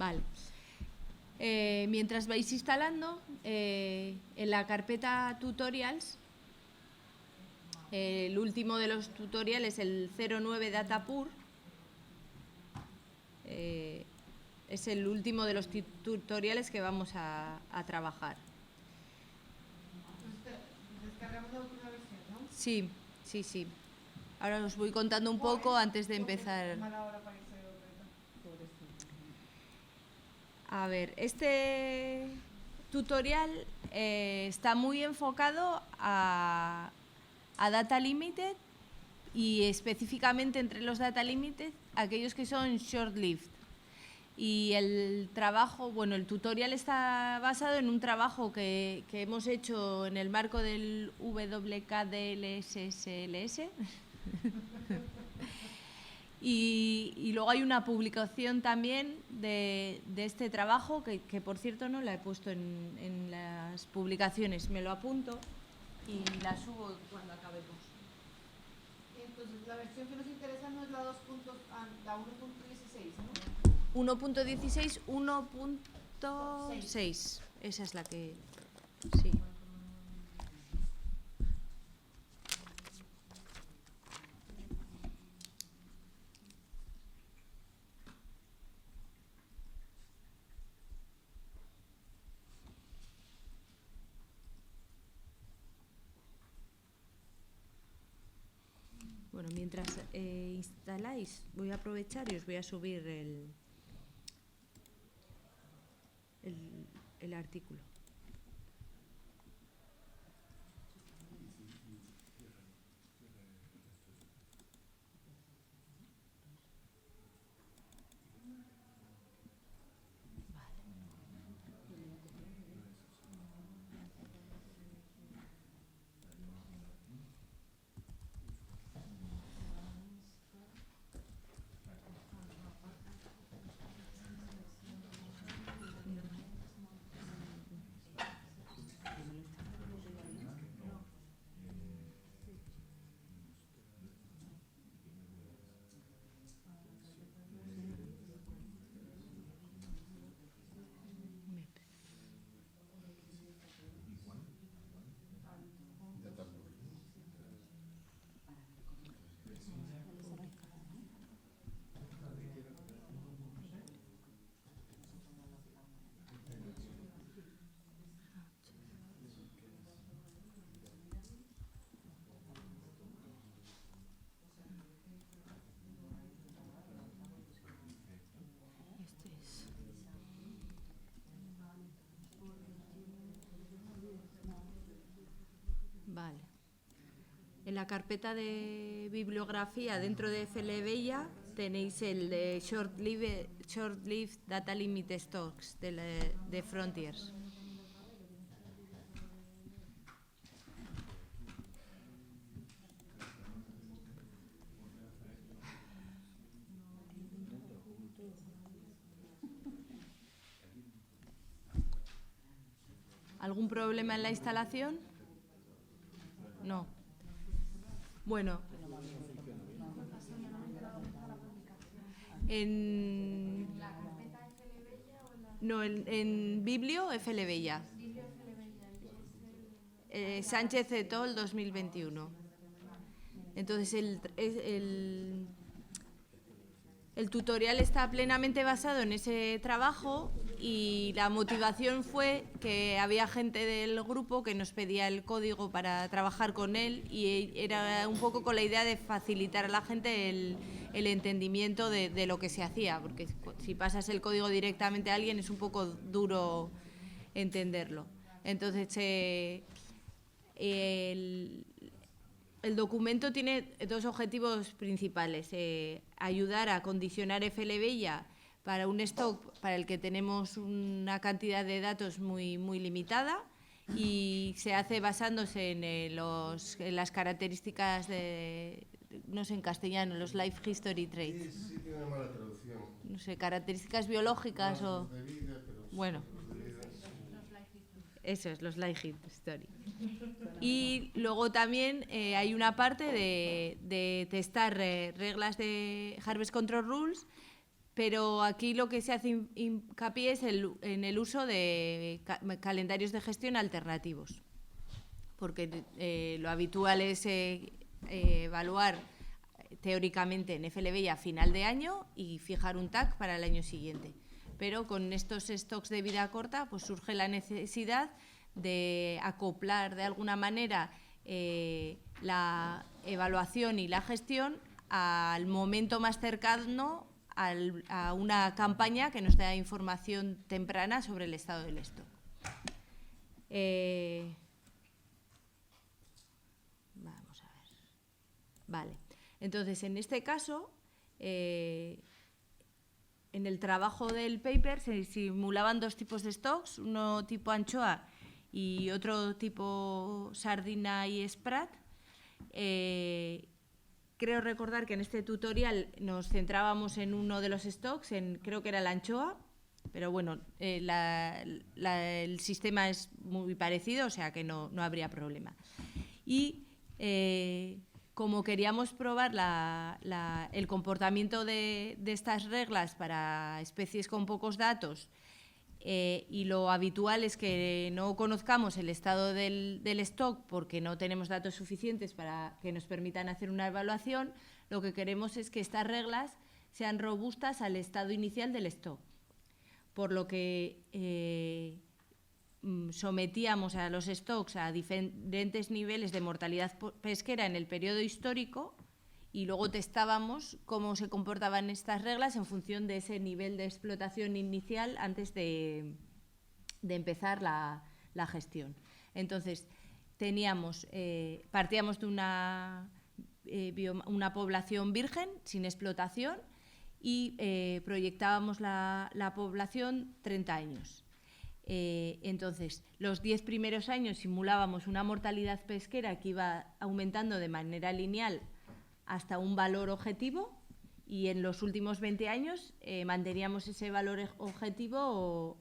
Vale. Mientras vais instalando, en la carpeta tutorials, el último de los tutoriales, el 09 Datapur, es el último de los tutoriales que vamos a trabajar. Descargamos la última versión, ¿no? Sí, sí, sí. Ahora os voy contando un poco antes de empezar. Mala hora para irse otra. A ver, este tutorial está muy enfocado a Data Limited y específicamente entre los Data Limited aquellos que son short-lived. Y el trabajo, bueno, el tutorial está basado en un trabajo que hemos hecho en el marco del WKDLSSLS. Y luego hay una publicación también de este trabajo que por cierto no la he puesto en las publicaciones, me lo apunto y la subo cuando acabemos. Entonces, la versión que nos interesa no es la 1.16, ¿no? 1.16, 1.6. Esa es la que... Sí. Bueno, mientras instaláis, voy a aprovechar y os voy a subir el artículo. Vale. En la carpeta de bibliografía dentro de FLBIA tenéis el de Short-Lived Data Limit Stocks de Frontiers. ¿Algún problema en la instalación? No. Bueno. En Biblio FLBIA. Sánchez et al. 2021. Entonces el tutorial está plenamente basado en ese trabajo y la motivación fue que había gente del grupo que nos pedía el código para trabajar con él y era un poco con la idea de facilitar a la gente el entendimiento de lo que se hacía, porque si pasas el código directamente a alguien es un poco duro entenderlo. Entonces, el documento tiene dos objetivos principales: ayudar a condicionar FLBIA para un stock para el que tenemos una cantidad de datos muy, muy limitada, y se hace basándose en las características de, no sé en castellano, los life history traits. Sí, tiene una mala traducción. No sé, características biológicas o... De vida, pero bueno. Eso es, los life history. Y luego también hay una parte de testar reglas de Harvest Control Rules pero aquí lo que se hace hincapié es en el uso de calendarios de gestión alternativos, porque lo habitual es evaluar teóricamente en FLB a final de año y fijar un TAC para el año siguiente. Pero con estos stocks de vida corta pues surge la necesidad de acoplar de alguna manera la evaluación y la gestión al momento más cercano a una campaña que nos da información temprana sobre el estado del stock. Vamos a ver. Vale. Entonces, en este caso, en el trabajo del paper se simulaban dos tipos de stocks, uno tipo anchoa y otro tipo sardina y sprat. Creo recordar que en este tutorial nos centrábamos en uno de los stocks, creo que era la anchoa, pero bueno, el sistema es muy parecido, o sea que no habría problema. Y como queríamos probar el comportamiento de estas reglas para especies con pocos datos, y lo habitual es que no conozcamos el estado del stock porque no tenemos datos suficientes para que nos permitan hacer una evaluación, lo que queremos es que estas reglas sean robustas al estado inicial del stock. Por lo que sometíamos a los stocks a diferentes niveles de mortalidad pesquera en el periodo histórico y luego testábamos cómo se comportaban estas reglas en función de ese nivel de explotación inicial antes de empezar la gestión. Entonces, partíamos de una población virgen sin explotación y proyectábamos la población 30 años. Entonces, los 10 primeros años simulábamos una mortalidad pesquera que iba aumentando de manera lineal hasta un valor objetivo y en los últimos 20 años manteníamos ese valor objetivo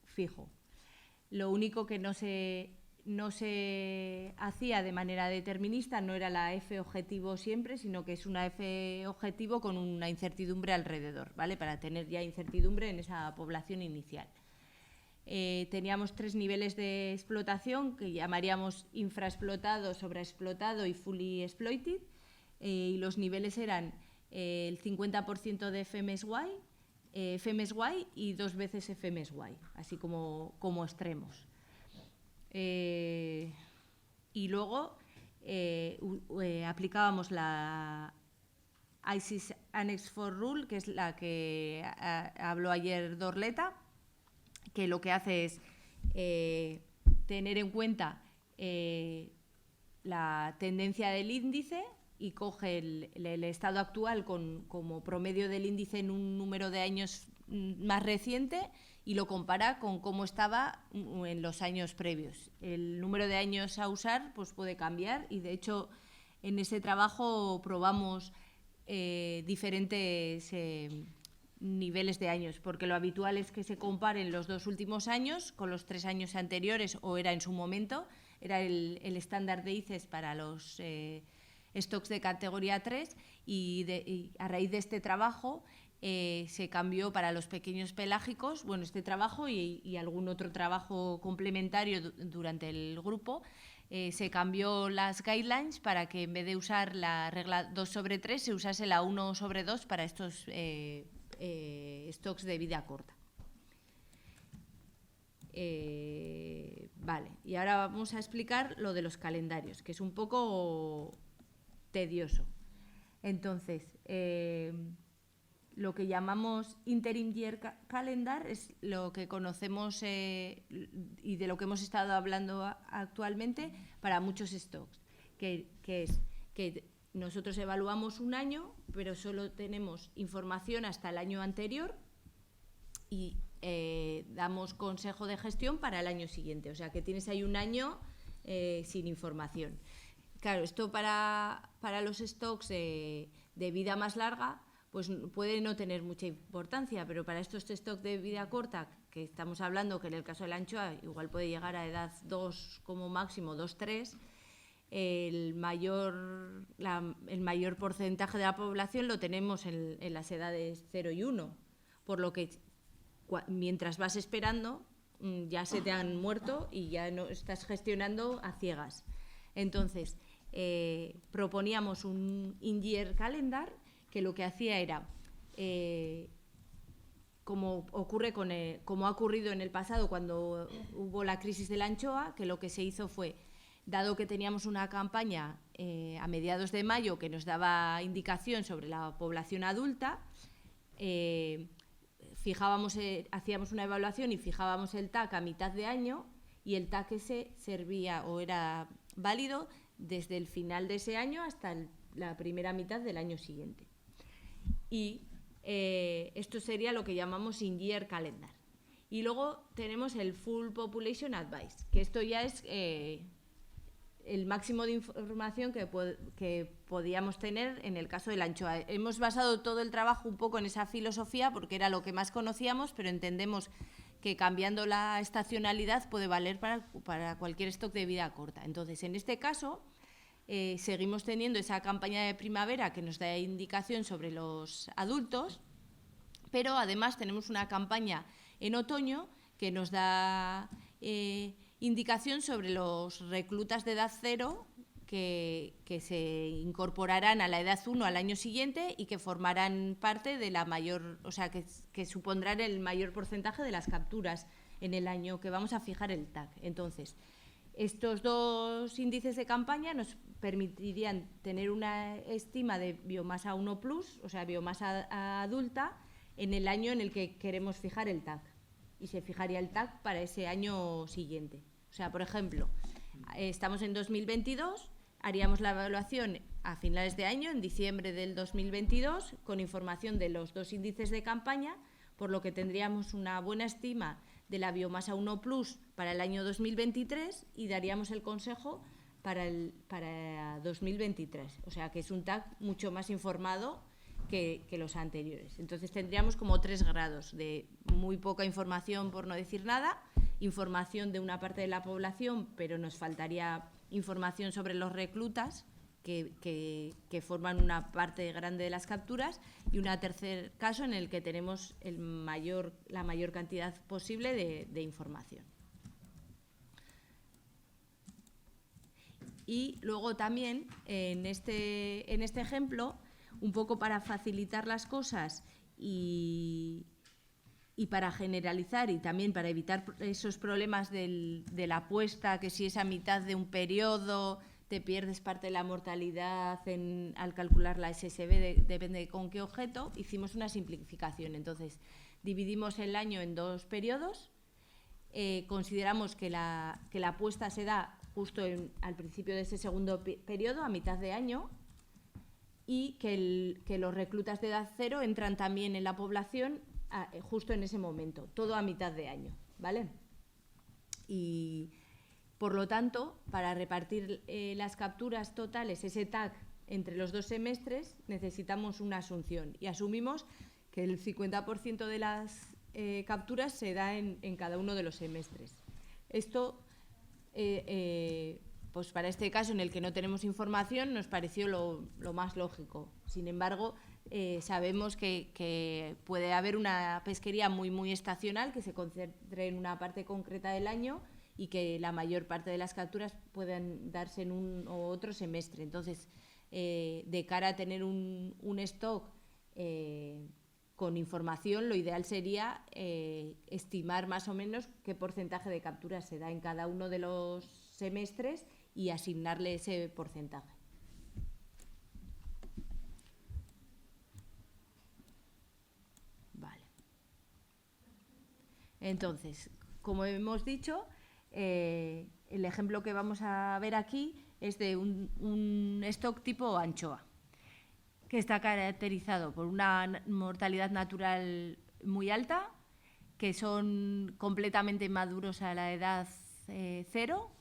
fijo. Lo único que no se hacía de manera determinista no era la F objetivo siempre, sino que es una F objetivo con una incertidumbre alrededor, ¿vale? Para tener ya incertidumbre en esa población inicial. Teníamos 3 niveles de explotación que llamaríamos infraexplotado, sobreexplotado y fully exploited. Y los niveles eran el 50% de FMSY y 2 veces FMSY, así como extremos. Y luego aplicábamos la ICIS Annex 4 Rule, que es la que habló ayer Dorleta, que lo que hace es tener en cuenta la tendencia del índice y coge el estado actual como promedio del índice en un número de años más reciente y lo compara con cómo estaba en los años previos. El número de años a usar pues puede cambiar y, de hecho, en ese trabajo probamos diferentes niveles de años, porque lo habitual es que se comparen los 2 últimos años con los 3 años anteriores, o era en su momento, era el estándar de ICES para los stocks de categoría 3 y a raíz de este trabajo se cambió para los pequeños pelágicos, bueno, este trabajo y algún otro trabajo complementario durante el grupo, se cambió las guidelines para que en vez de usar la regla 2/3 se usase la 1/2 para estos stocks de vida corta. Vale, y ahora vamos a explicar lo de los calendarios, que es un poco tedioso. Entonces, lo que llamamos Interim Year Calendar es lo que conocemos y de lo que hemos estado hablando actualmente para muchos stocks, que es que nosotros evaluamos un año, pero solo tenemos información hasta el año anterior y damos consejo de gestión para el año siguiente. O sea, que tienes ahí un año sin información. Claro, esto para los stocks de vida más larga pues puede no tener mucha importancia, pero para estos stocks de vida corta, que estamos hablando que en el caso de la anchoa igual puede llegar a edad 2 como máximo, 2-3, el mayor porcentaje de la población lo tenemos en las edades 0 y 1, por lo que mientras vas esperando ya se te han muerto y ya no estás gestionando a ciegas. Entonces, proponíamos un in-year calendar que lo que hacía era, como ha ocurrido en el pasado cuando hubo la crisis de la anchoa, que lo que se hizo fue, dado que teníamos una campaña a mediados de mayo que nos daba indicación sobre la población adulta, hacíamos una evaluación y fijábamos el TAC a mitad de año, y el TAC ese servía o era válido desde el final de ese año hasta la primera mitad del año siguiente. Y esto sería lo que llamamos in-year calendar. Y luego tenemos el Full Population Advice, que esto ya es el máximo de información que podíamos tener en el caso de la anchoa. Hemos basado todo el trabajo un poco en esa filosofía porque era lo que más conocíamos, pero entendemos que cambiando la estacionalidad puede valer para cualquier stock de vida corta. Entonces, en este caso, seguimos teniendo esa campaña de primavera que nos da indicación sobre los adultos, pero además tenemos una campaña en otoño que nos da indicación sobre los reclutas de edad 0 que se incorporarán a la edad 1 al año siguiente y que formarán parte de la mayor, o sea, que supondrán el mayor porcentaje de las capturas en el año que vamos a fijar el TAC. Entonces, estos dos índices de campaña nos permitirían tener una estima de biomasa 1+, o sea, biomasa adulta, en el año en el que queremos fijar el TAC. Y se fijaría el TAC para ese año siguiente. O sea, por ejemplo, estamos en 2022, haríamos la evaluación a finales de año, en diciembre del 2022, con información de los dos índices de campaña, por lo que tendríamos una buena estima de la biomasa 1+ para el año 2023 y daríamos el consejo para 2023. O sea, que es un TAC mucho más informado que los anteriores. Entonces tendríamos como 3 grados de muy poca información, por no decir nada, información de una parte de la población, pero nos faltaría información sobre los reclutas que forman una parte grande de las capturas, y un tercer caso en el que tenemos la mayor cantidad posible de información. Y luego también en este ejemplo, un poco para facilitar las cosas y para generalizar y también para evitar esos problemas de la apuesta, que si es a mitad de un periodo te pierdes parte de la mortalidad al calcular la SSB, depende de con qué objeto, hicimos una simplificación. Entonces, dividimos el año en 2 periodos, consideramos que la apuesta se da justo al principio de ese segundo periodo, a mitad de año, y que los reclutas de edad 0 entran también en la población justo en ese momento, todo a mitad de año, ¿vale? Y por lo tanto, para repartir las capturas totales, ese TAC, entre los 2 semestres, necesitamos una asunción, y asumimos que el 50% de las capturas se da en cada uno de los semestres. Esto pues para este caso en el que no tenemos información nos pareció lo más lógico. Sin embargo, sabemos que puede haber una pesquería muy estacional que se concentre en una parte concreta del año y que la mayor parte de las capturas puedan darse en un u otro semestre. Entonces, de cara a tener un stock con información, lo ideal sería estimar más o menos qué porcentaje de capturas se da en cada uno de los semestres y asignarle ese porcentaje. Vale. Entonces, como hemos dicho, el ejemplo que vamos a ver aquí es de un stock tipo anchoa, que está caracterizado por una mortalidad natural muy alta, que son completamente maduros a la edad 0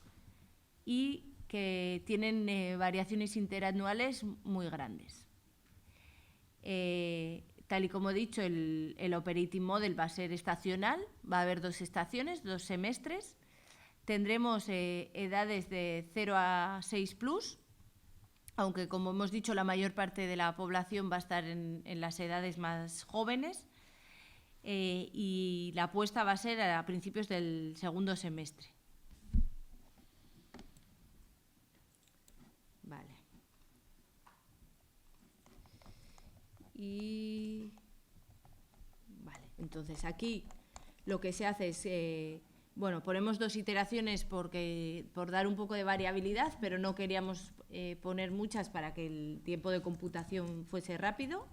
y que tienen variaciones interanuales muy grandes. Tal y como he dicho, el operating model va a ser estacional, va a haber 2 estaciones, 2 semestres, tendremos edades de 0 a 6 plus, aunque como hemos dicho la mayor parte de la población va a estar en las edades más jóvenes, y la apuesta va a ser a principios del segundo semestre. Vale. Y vale, entonces aquí lo que se hace es, bueno, ponemos 2 iteraciones por dar un poco de variabilidad, pero no queríamos poner muchas para que el tiempo de computación fuese rápido.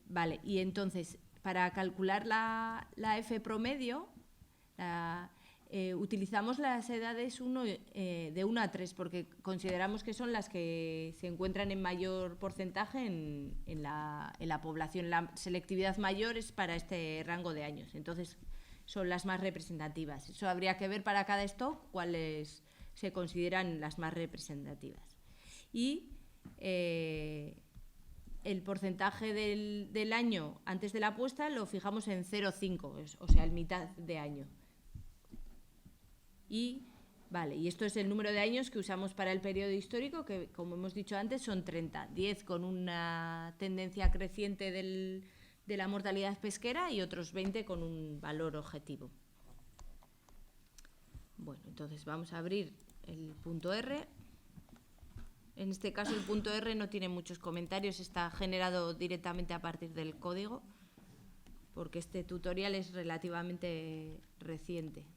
Vale, y entonces para calcular la F promedio utilizamos las edades de 1 a 3 porque consideramos que son las que se encuentran en mayor porcentaje en la población. La selectividad mayor es para este rango de años, entonces son las más representativas. Eso habría que ver para cada stock cuáles se consideran las más representativas. Y el porcentaje del año antes de la apuesta lo fijamos en 0,5, o sea, en mitad de año. Y esto es el número de años que usamos para el periodo histórico, que como hemos dicho antes son 30, 10 con una tendencia creciente de la mortalidad pesquera y otros 20 con un valor objetivo. Bueno, entonces vamos a abrir el punto R. En este caso el punto R no tiene muchos comentarios, está generado directamente a partir del código, porque este tutorial es relativamente reciente.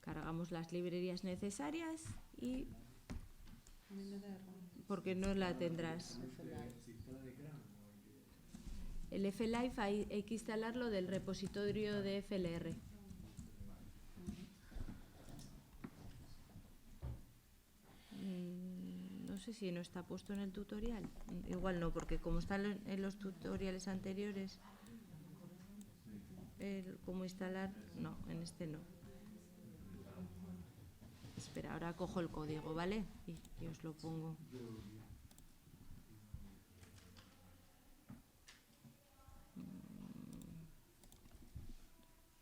Cargamos las librerías necesarias y porque no la tendrás. El FLife hay que instalarlo del repositorio de FLR. No sé si no está puesto en el tutorial. Igual no, porque como están en los tutoriales anteriores, cómo instalar, no, en este no. Espera, ahora cojo el código, ¿vale? Y os lo pongo.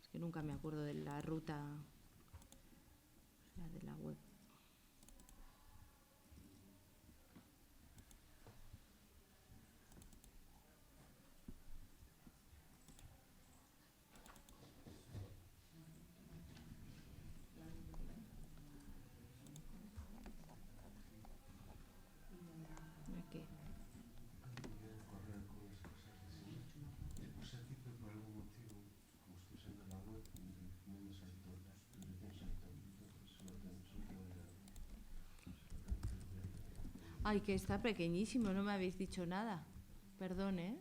Es que nunca me acuerdo de la ruta, o sea, de la web. Aquí. Ay, que está pequeñísimo, no me habéis dicho nada. Perdón, ¿eh?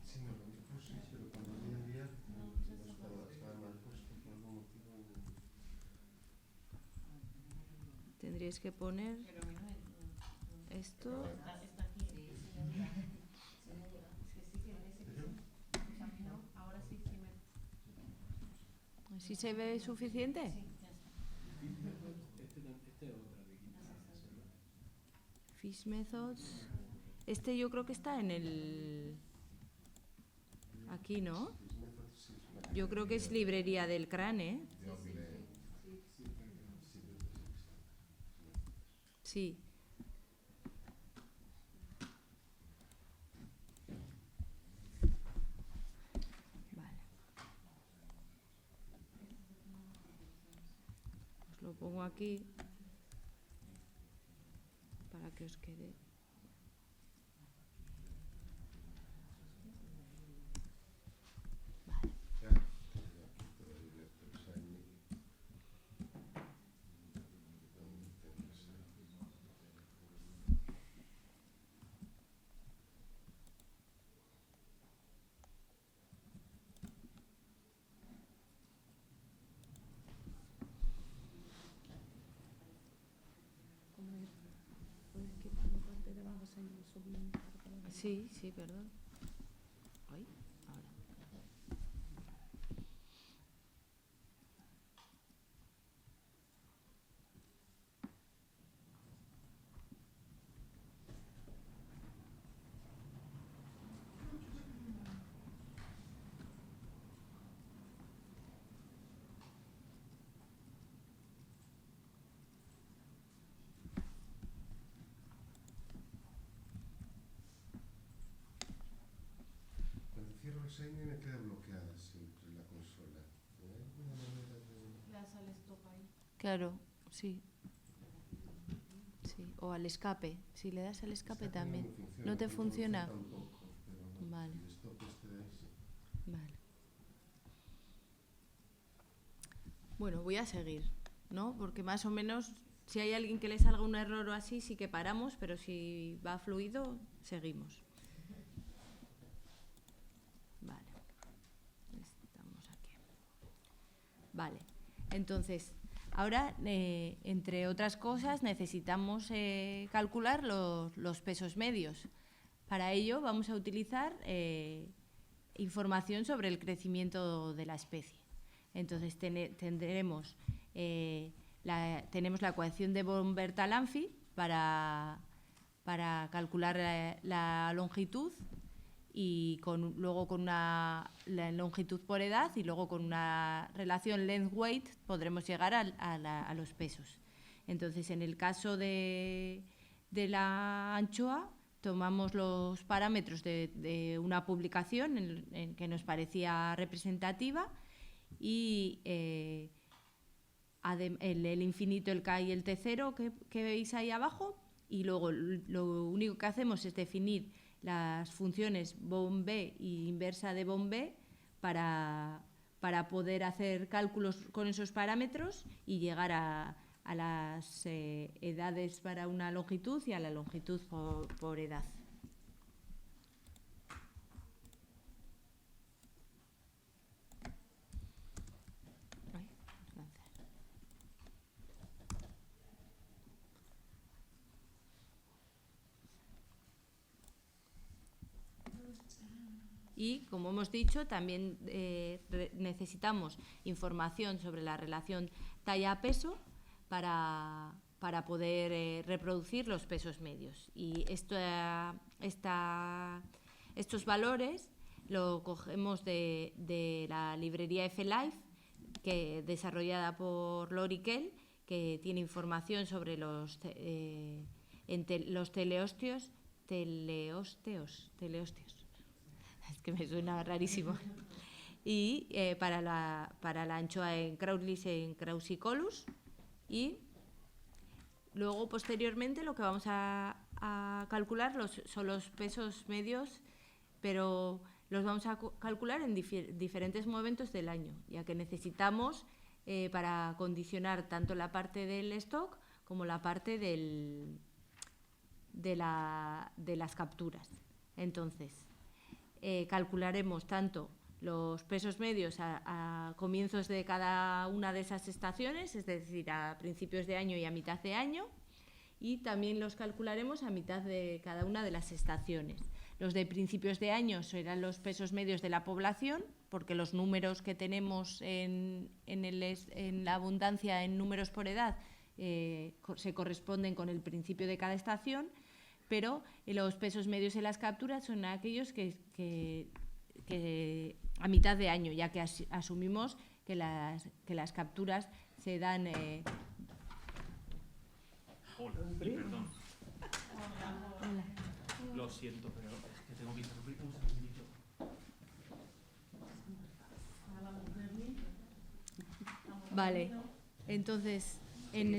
Sí, me lo puse, pero cuando voy a enviar estaba mal puesto por algún motivo. Tendríais que poner esto. ¿Sí se ve suficiente? Fish methods. Este yo creo que está en el... Aquí, ¿no? Yo creo que es librería del CRAN, ¿eh? Sí. Vale. Os lo pongo aquí para que os quede. Sí, sí, perdón. Ay, ahora. Cuando cierro el Shine me queda bloqueada siempre la consola. ¿Hay alguna manera de...? Le das al stop ahí. Claro, sí. Sí, o al escape. Si le das al escape también. ¿No te funciona? Tampoco, pero no. Vale. El stop este de ahí sí. Vale. Bueno, voy a seguir, ¿no? Porque más o menos, si hay alguien que le salga un error o así, sí que paramos, pero si va fluido, seguimos. Vale. Estamos aquí. Vale. Entonces, ahora, entre otras cosas, necesitamos calcular los pesos medios. Para ello vamos a utilizar información sobre el crecimiento de la especie. Entonces tenemos la ecuación de von-Bertalanffy para calcular la longitud y luego con la longitud por edad y luego con una relación length-weight podremos llegar a los pesos. Entonces, en el caso de la anchoa, tomamos los parámetros de una publicación en que nos parecía representativa y el infinito, el K y el T0 que veis ahí abajo, y luego lo único que hacemos es definir las funciones von-B y inversa de von-B para poder hacer cálculos con esos parámetros y llegar a las edades para una longitud y a la longitud por edad. Y, como hemos dicho, también necesitamos información sobre la relación talla-peso para poder reproducir los pesos medios. Y estos valores lo cogemos de la librería F-Life, desarrollada por Lori Kell, que tiene información sobre los teleósteos. Es que me suena rarísimo. Y para la anchoa en Craulis, en Crassicolus. Y luego, posteriormente, lo que vamos a calcular son los pesos medios, pero los vamos a calcular en diferentes momentos del año, ya que necesitamos para condicionar tanto la parte del stock como la parte de las capturas. Entonces, calcularemos tanto los pesos medios a comienzos de cada una de esas estaciones, es decir, a principios de año y a mitad de año, y también los calcularemos a mitad de cada una de las estaciones. Los de principios de año serán los pesos medios de la población, porque los números que tenemos en la abundancia en números por edad se corresponden con el principio de cada estación, pero los pesos medios en las capturas son aquellos que a mitad de año, ya que asumimos que las capturas se dan... Hola, perdón. Hola. Lo siento, pero es que tengo que interrumpir un segundito. Vale, entonces, en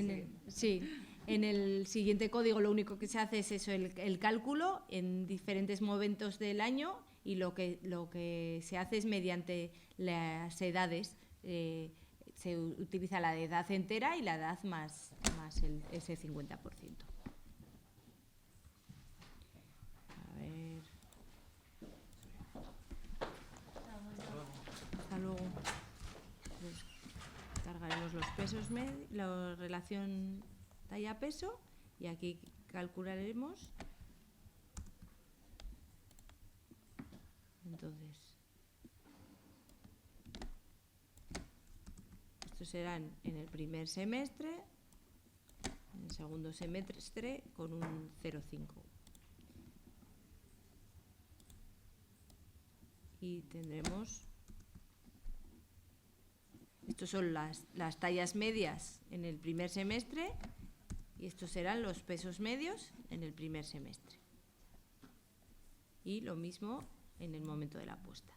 el siguiente código lo único que se hace es eso, el cálculo en diferentes momentos del año, y lo que se hace es mediante las edades. Se utiliza la edad entera y la edad más ese 50%. A ver. Hasta luego. Pues cargaremos los pesos la relación talla-peso, y aquí calcularemos Entonces, estos serán en el primer semestre, en el segundo semestre con un 0,5. Y tendremos, estos son las tallas medias en el primer semestre y estos serán los pesos medios en el primer semestre. Y lo mismo en el momento de la puesta.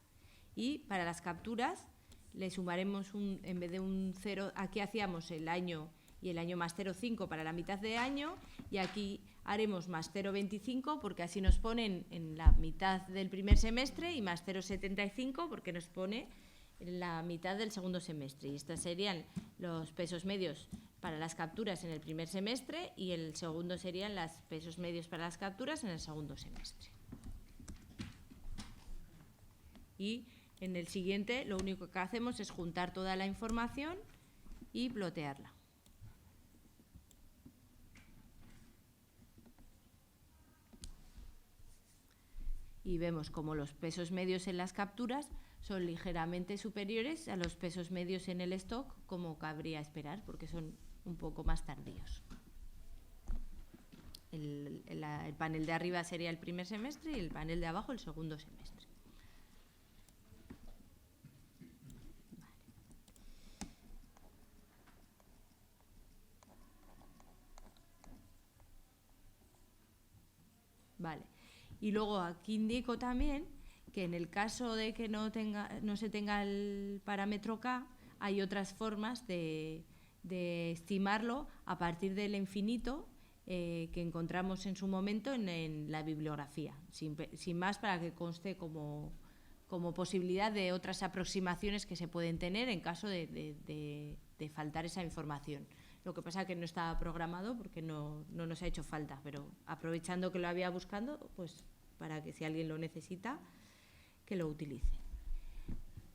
Y para las capturas le sumaremos en vez de un 0, aquí hacíamos el año y el año más 0,5 para la mitad de año, y aquí haremos más 0,25 porque así nos ponen en la mitad del primer semestre, y más 0,75 porque nos pone en la mitad del segundo semestre. Y estos serían los pesos medios para las capturas en el primer semestre, y el segundo serían los pesos medios para las capturas en el segundo semestre. Y en el siguiente lo único que hacemos es juntar toda la información y plotearla. Y vemos como los pesos medios en las capturas son ligeramente superiores a los pesos medios en el stock, como cabría esperar, porque son un poco más tardíos. El panel de arriba sería el primer semestre y el panel de abajo el segundo semestre. Vale. Y luego aquí indico también que en el caso de que no se tenga el parámetro K, hay otras formas de estimarlo a partir del infinito que encontramos en su momento en la bibliografía. Sin más, para que conste como posibilidad de otras aproximaciones que se pueden tener en caso de faltar esa información. Lo que pasa es que no estaba programado porque no nos ha hecho falta, pero aprovechando que lo había buscando, pues para que si alguien lo necesita, que lo utilice.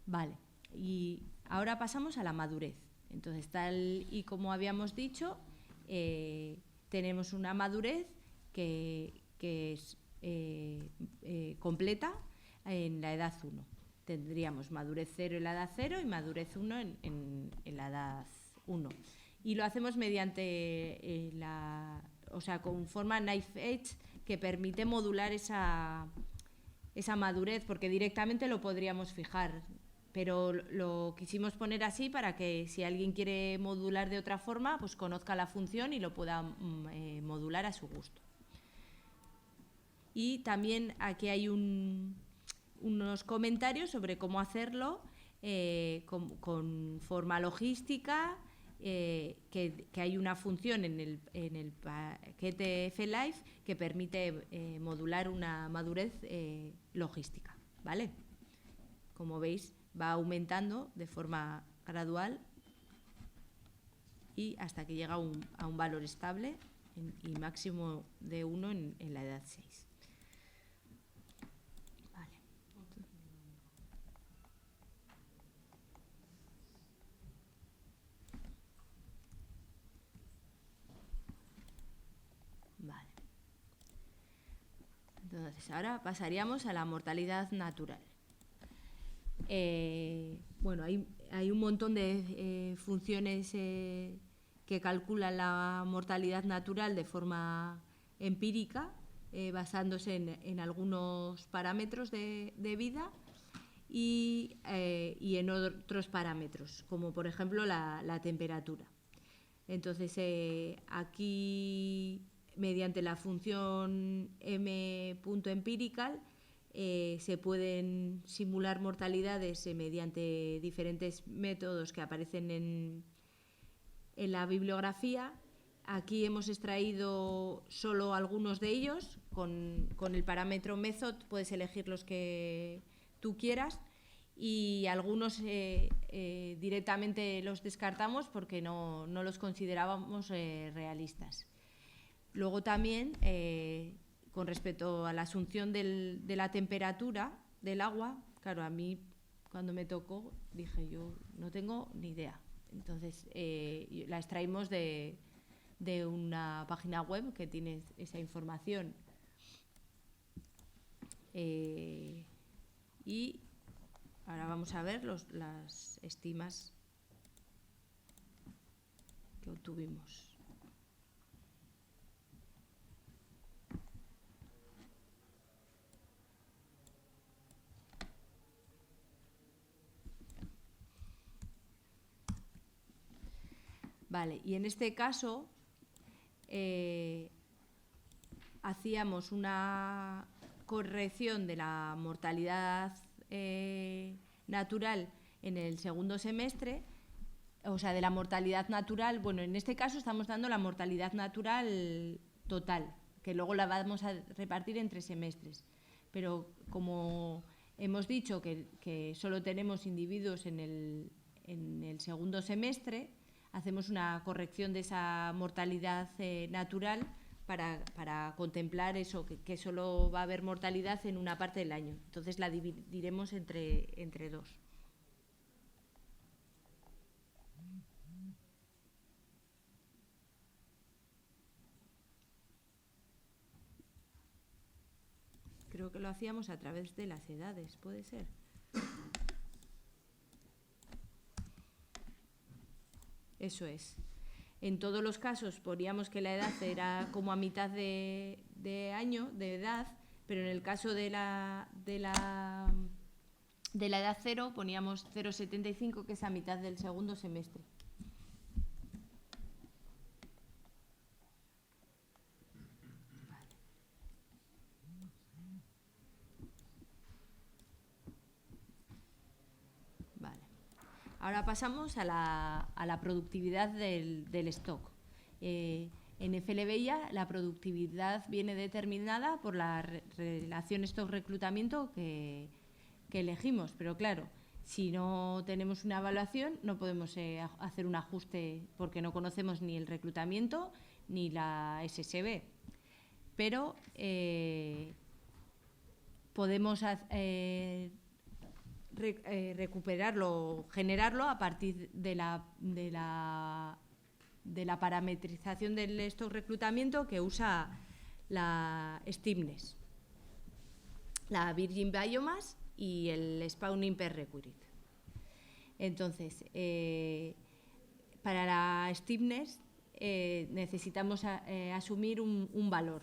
Vale, y ahora pasamos a la madurez. Entonces, tal y como habíamos dicho, tenemos una madurez que es completa en la edad 1. Tendríamos madurez 0 en la edad 0 y madurez 1 en la edad 1. Y lo hacemos mediante con forma knife edge, que permite modular esa madurez, porque directamente lo podríamos fijar, pero lo quisimos poner así para que si alguien quiere modular de otra forma, pues conozca la función y lo pueda modular a su gusto. Y también aquí hay unos comentarios sobre cómo hacerlo con forma logística, que hay una función en el paquete FLife que permite modular una madurez logística, ¿vale? Como veis, va aumentando de forma gradual y hasta que llega a un valor estable y máximo de 1 en la edad 6. Vale. Entonces, ahora pasaríamos a la mortalidad natural. Bueno, hay un montón de funciones que calculan la mortalidad natural de forma empírica, basándose en algunos parámetros de vida y en otros parámetros, como por ejemplo la temperatura. Entonces, aquí, mediante la función m.empirical, se pueden simular mortalidades mediante diferentes métodos que aparecen en la bibliografía. Aquí hemos extraído solo algunos de ellos. Con el parámetro method puedes elegir los que tú quieras, y algunos directamente los descartamos porque no los considerábamos realistas. Luego también, con respecto a la asunción de la temperatura del agua, claro, a mí cuando me tocó dije, yo no tengo ni idea. Entonces la extraímos de una página web que tiene esa información. Y ahora vamos a ver las estimas que obtuvimos. Vale, y en este caso hacíamos una corrección de la mortalidad natural en el segundo semestre, o sea, de la mortalidad natural. Bueno, en este caso estamos dando la mortalidad natural total, que luego la vamos a repartir en 3 semestres. Pero como hemos dicho que solo tenemos individuos en el segundo semestre, hacemos una corrección de esa mortalidad natural para contemplar eso, que solo va a haber mortalidad en una parte del año. Entonces la dividiremos entre 2. Creo que lo hacíamos a través de las edades, ¿puede ser? Eso es. En todos los casos poníamos que la edad era como a mitad de año, de edad, pero en el caso de la edad 0 poníamos 0,75, que es a mitad del segundo semestre. Ahora pasamos a la productividad del stock. En FLBIA la productividad viene determinada por la relación stock-reclutamiento que elegimos, pero claro, si no tenemos una evaluación no podemos hacer un ajuste porque no conocemos ni el reclutamiento ni la SSB. Pero podemos recuperarlo, generarlo a partir de la parametrización del stock reclutamiento que usa la Stiffness, la Virgin Biomass y el Spawning per Required. Entonces, para la Stiffness necesitamos asumir un valor.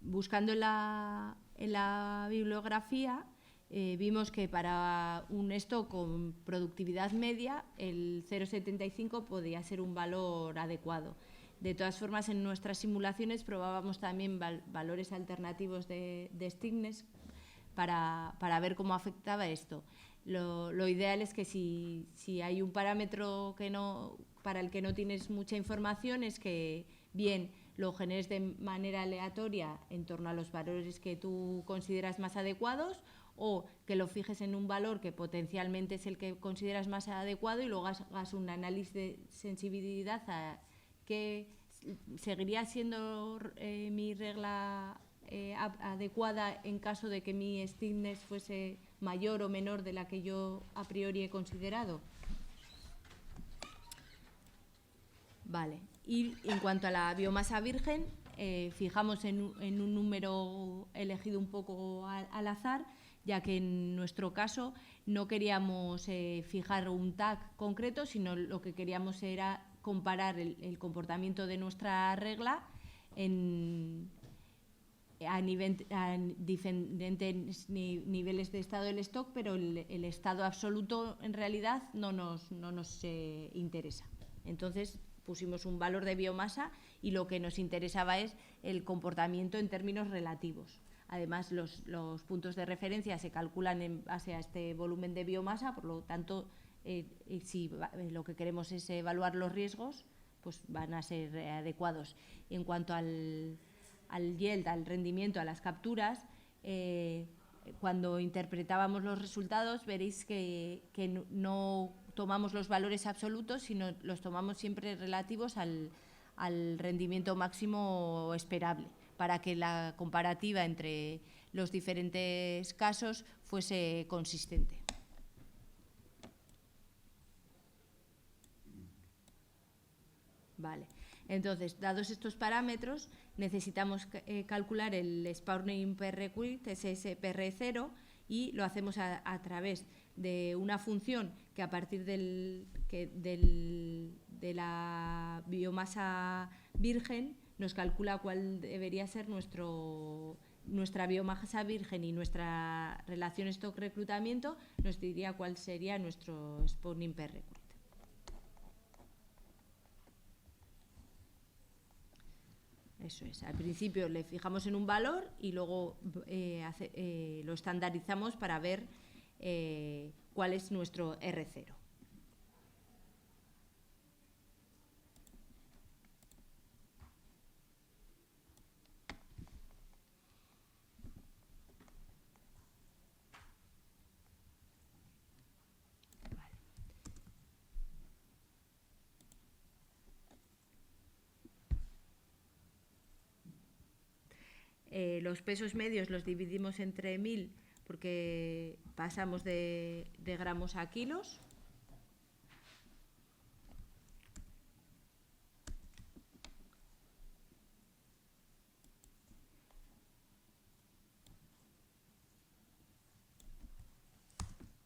Buscando en la bibliografía, vimos que para un stock con productividad media el 0,75 podía ser un valor adecuado. De todas formas, en nuestras simulaciones probábamos también valores alternativos de Stiffness para ver cómo afectaba esto. Lo ideal es que si hay un parámetro para el que no tienes mucha información, es que bien lo generes de manera aleatoria en torno a los valores que tú consideras más adecuados, o que lo fijes en un valor que potencialmente es el que consideras más adecuado y luego hagas un análisis de sensibilidad a qué seguiría siendo mi regla adecuada en caso de que mi stiffness fuese mayor o menor de la que yo a priori he considerado. Vale. Y en cuanto a la biomasa virgen, fijamos en un número elegido un poco al azar, ya que en nuestro caso no queríamos fijar un tag concreto, sino lo que queríamos era comparar el comportamiento de nuestra regla a diferentes niveles de estado del stock, pero el estado absoluto en realidad no nos interesa. Entonces pusimos un valor de biomasa y lo que nos interesaba es el comportamiento en términos relativos. Además, los puntos de referencia se calculan en base a este volumen de biomasa, por lo tanto, si lo que queremos es evaluar los riesgos, pues van a ser adecuados. En cuanto al yield, al rendimiento, a las capturas, cuando interpretábamos los resultados, veréis que no tomamos los valores absolutos, sino los tomamos siempre relativos al rendimiento máximo esperable, para que la comparativa entre los diferentes casos fuese consistente. Vale. Entonces, dados estos parámetros, necesitamos calcular el spawning per request, SSPR0, y lo hacemos a través de una función que a partir de la biomasa virgen nos calcula cuál debería ser nuestra biomasa virgen, y nuestra relación stock-reclutamiento nos diría cuál sería nuestro spawning per request. Eso es, al principio le fijamos en un valor y luego lo estandarizamos para ver cuál es nuestro R0. Los pesos medios los dividimos entre 1000 porque pasamos de gramos a kilos.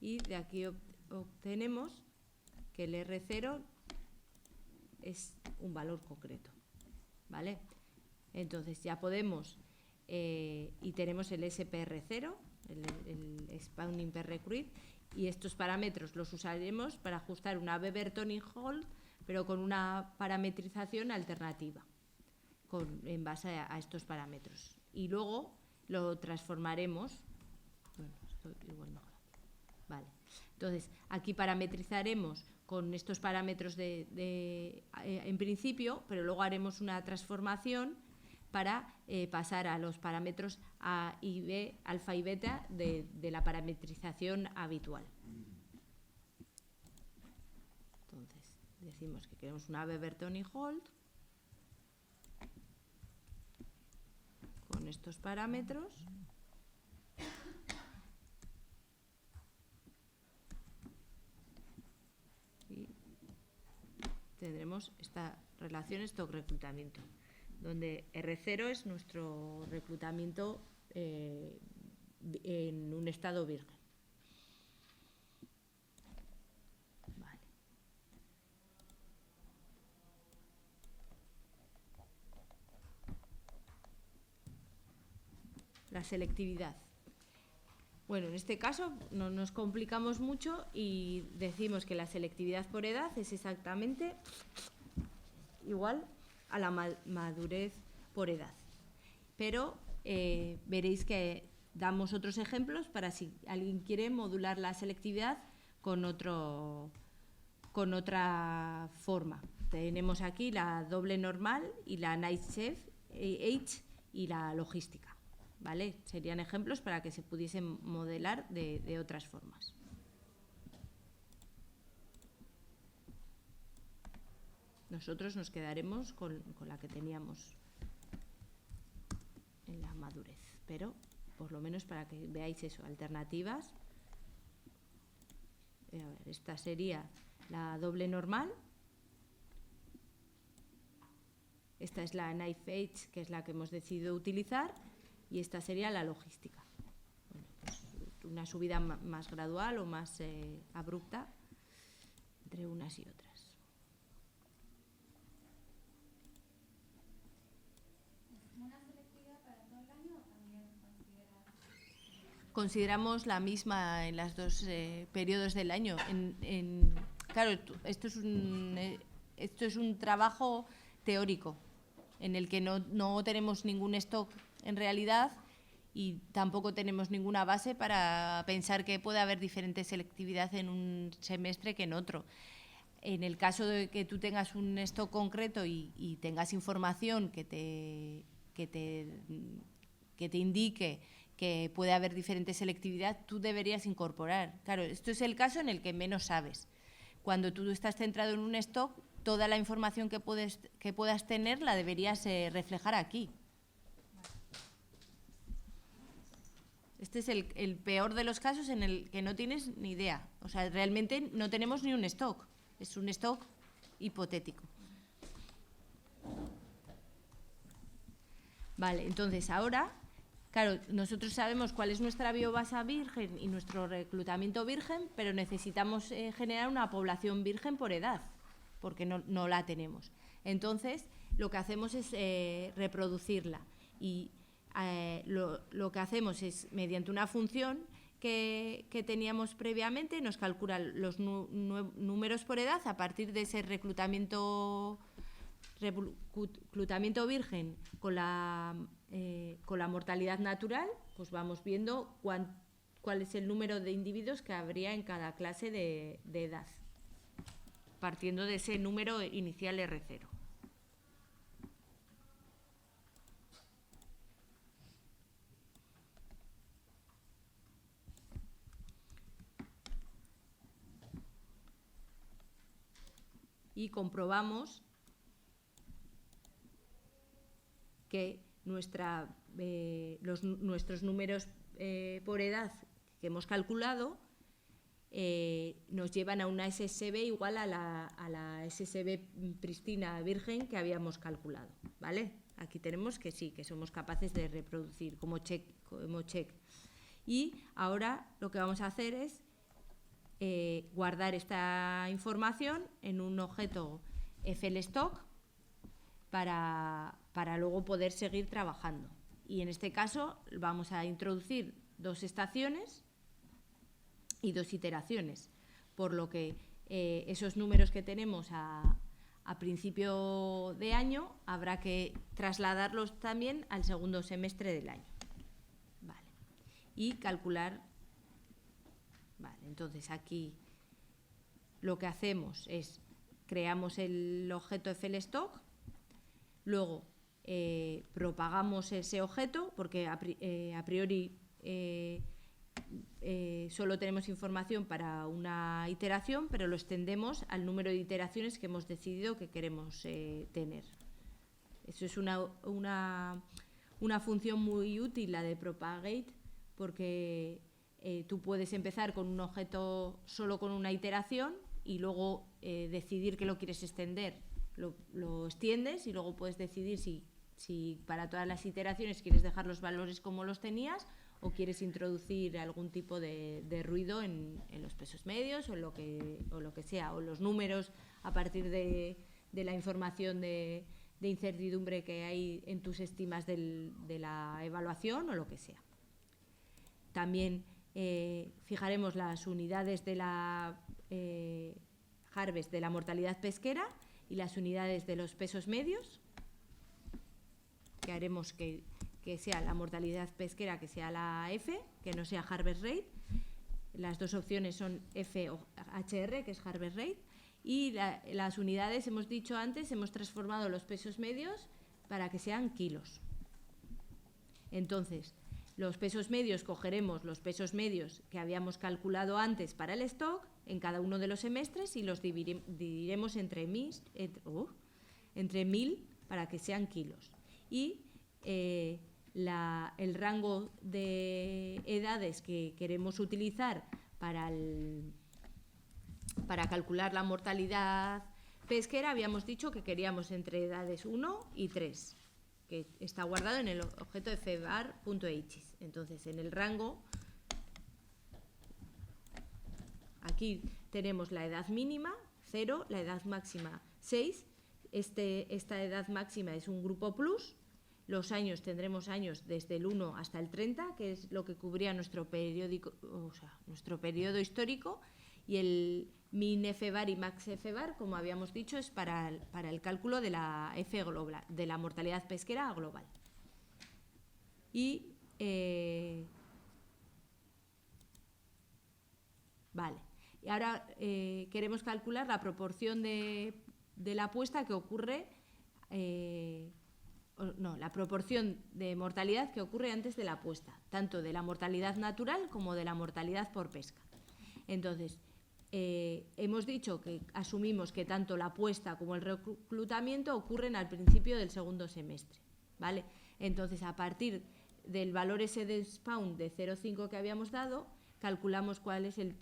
Y de aquí obtenemos que el R0 es un valor concreto, ¿vale? Entonces ya podemos, y tenemos el SPR0, el spawning per recruit, y estos parámetros los usaremos para ajustar una Beber-Thonight-Holt, pero con una parametrización alternativa, en base a estos parámetros. Y luego lo transformaremos. Bueno, esto igual mejor. Vale. Entonces, aquí parametrizaremos con estos parámetros en principio, pero luego haremos una transformación para pasar a los parámetros A y B, alfa y beta de la parametrización habitual. Entonces, decimos que queremos una Beber-Thonight-Holt con estos parámetros. Y tendremos esta relación stock-reclutamiento, donde R0 es nuestro reclutamiento en un estado virgen. Vale. La selectividad. Bueno, en este caso no nos complicamos mucho y decimos que la selectividad por edad es exactamente igual a la madurez por edad. Pero veréis que damos otros ejemplos para si alguien quiere modular la selectividad con otra forma. Tenemos aquí la doble normal y la night chef H y la logística, ¿vale? Serían ejemplos para que se pudiesen modelar de otras formas. Nosotros nos quedaremos con la que teníamos en la madurez, pero por lo menos para que veáis eso, alternativas. A ver, esta sería la doble normal. Esta es la knife edge, que es la que hemos decidido utilizar, y esta sería la logística. Bueno, pues una subida más gradual o más abrupta entre unas y otras. Consideramos la misma en los dos periodos del año. Claro, esto es un trabajo teórico en el que no tenemos ningún stock en realidad y tampoco tenemos ninguna base para pensar que puede haber diferente selectividad en un semestre que en otro. En el caso de que tú tengas un stock concreto y tengas información que te indique que puede haber diferente selectividad, tú deberías incorporar. Claro, esto es el caso en el que menos sabes. Cuando tú estás centrado en un stock, toda la información que puedas tener la deberías reflejar aquí. Este es el peor de los casos en el que no tienes ni idea. O sea, realmente no tenemos ni un stock. Es un stock hipotético. Vale, entonces ahora, claro, nosotros sabemos cuál es nuestra biomasa virgen y nuestro reclutamiento virgen, pero necesitamos generar una población virgen por edad, porque no la tenemos. Entonces, lo que hacemos es reproducirla y lo que hacemos es, mediante una función que teníamos previamente, nos calcula los números por edad a partir de ese reclutamiento virgen con la mortalidad natural, pues vamos viendo cuál es el número de individuos que habría en cada clase de edad, partiendo de ese número inicial R0. Y comprobamos que nuestros números por edad que hemos calculado nos llevan a una SSB igual a la SSB prístina virgen que habíamos calculado, ¿vale? Aquí tenemos que sí, que somos capaces de reproducir como check. Y ahora lo que vamos a hacer es guardar esta información en un objeto FLStock para luego poder seguir trabajando. Y en este caso vamos a introducir 2 estaciones y 2 iteraciones, por lo que esos números que tenemos a principio de año habrá que trasladarlos también al segundo semestre del año. Vale. Y calcular. Vale, entonces aquí lo que hacemos es creamos el objeto FLStock, luego propagamos ese objeto porque a priori solo tenemos información para una iteración, pero lo extendemos al número de iteraciones que hemos decidido que queremos tener. Eso es una función muy útil, la de propagate, porque tú puedes empezar con un objeto solo con una iteración y luego decidir que lo quieres extender, lo extiendes y luego puedes decidir si para todas las iteraciones quieres dejar los valores como los tenías o quieres introducir algún tipo de ruido en los pesos medios o lo que sea, o los números a partir de la información de incertidumbre que hay en tus estimas de la evaluación o lo que sea. También fijaremos las unidades de la harvest de la mortalidad pesquera y las unidades de los pesos medios, que haremos que sea la mortalidad pesquera, que sea la F, que no sea harvest rate. Las 2 opciones son F o HR, que es harvest rate. Y las unidades, hemos dicho antes, hemos transformado los pesos medios para que sean kilos. Entonces, los pesos medios, cogeremos los pesos medios que habíamos calculado antes para el stock en cada uno de los semestres y los dividiremos entre 1000 para que sean kilos. Y el rango de edades que queremos utilizar para calcular la mortalidad pesquera, habíamos dicho que queríamos entre edades 1 y 3, que está guardado en el objeto de fvar.hs. Entonces, en el rango, aquí tenemos la edad mínima, 0, la edad máxima, 6. Esta edad máxima es un grupo plus. Los años, tendremos años desde el 1 hasta el 30, que es lo que cubría nuestro periodo histórico, y el min FVAR y max FVAR, como habíamos dicho, es para el cálculo de la F global, de la mortalidad pesquera global. Y vale. Y ahora queremos calcular la proporción de la puesta que ocurre, la proporción de mortalidad que ocurre antes de la puesta, tanto de la mortalidad natural como de la mortalidad por pesca. Entonces, hemos dicho que asumimos que tanto la puesta como el reclutamiento ocurren al principio del segundo semestre, ¿vale? Entonces, a partir del valor ese de spawn de 0,5 que habíamos dado, calculamos cuál es el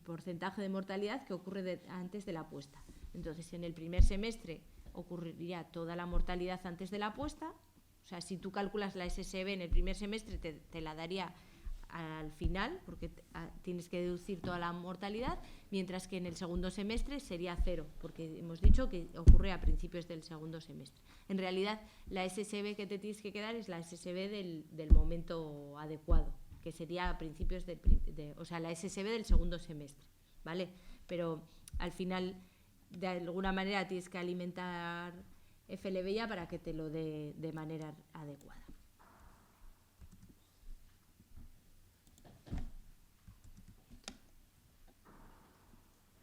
porcentaje de mortalidad que ocurre antes de la puesta. Entonces, en el primer semestre ocurriría toda la mortalidad antes de la puesta, o O sea, si tú calculas la SSB en el primer semestre, te la daría al final, porque tienes que deducir toda la mortalidad, mientras que en el segundo semestre sería 0, porque hemos dicho que ocurre a principios del segundo semestre. En realidad, la SSB que te tienes que quedar es la SSB del momento adecuado, que sería a principios o sea, la SSB del segundo semestre, ¿vale? Pero al final, de alguna manera, tienes que alimentar FLB ya para que te lo dé de manera adecuada.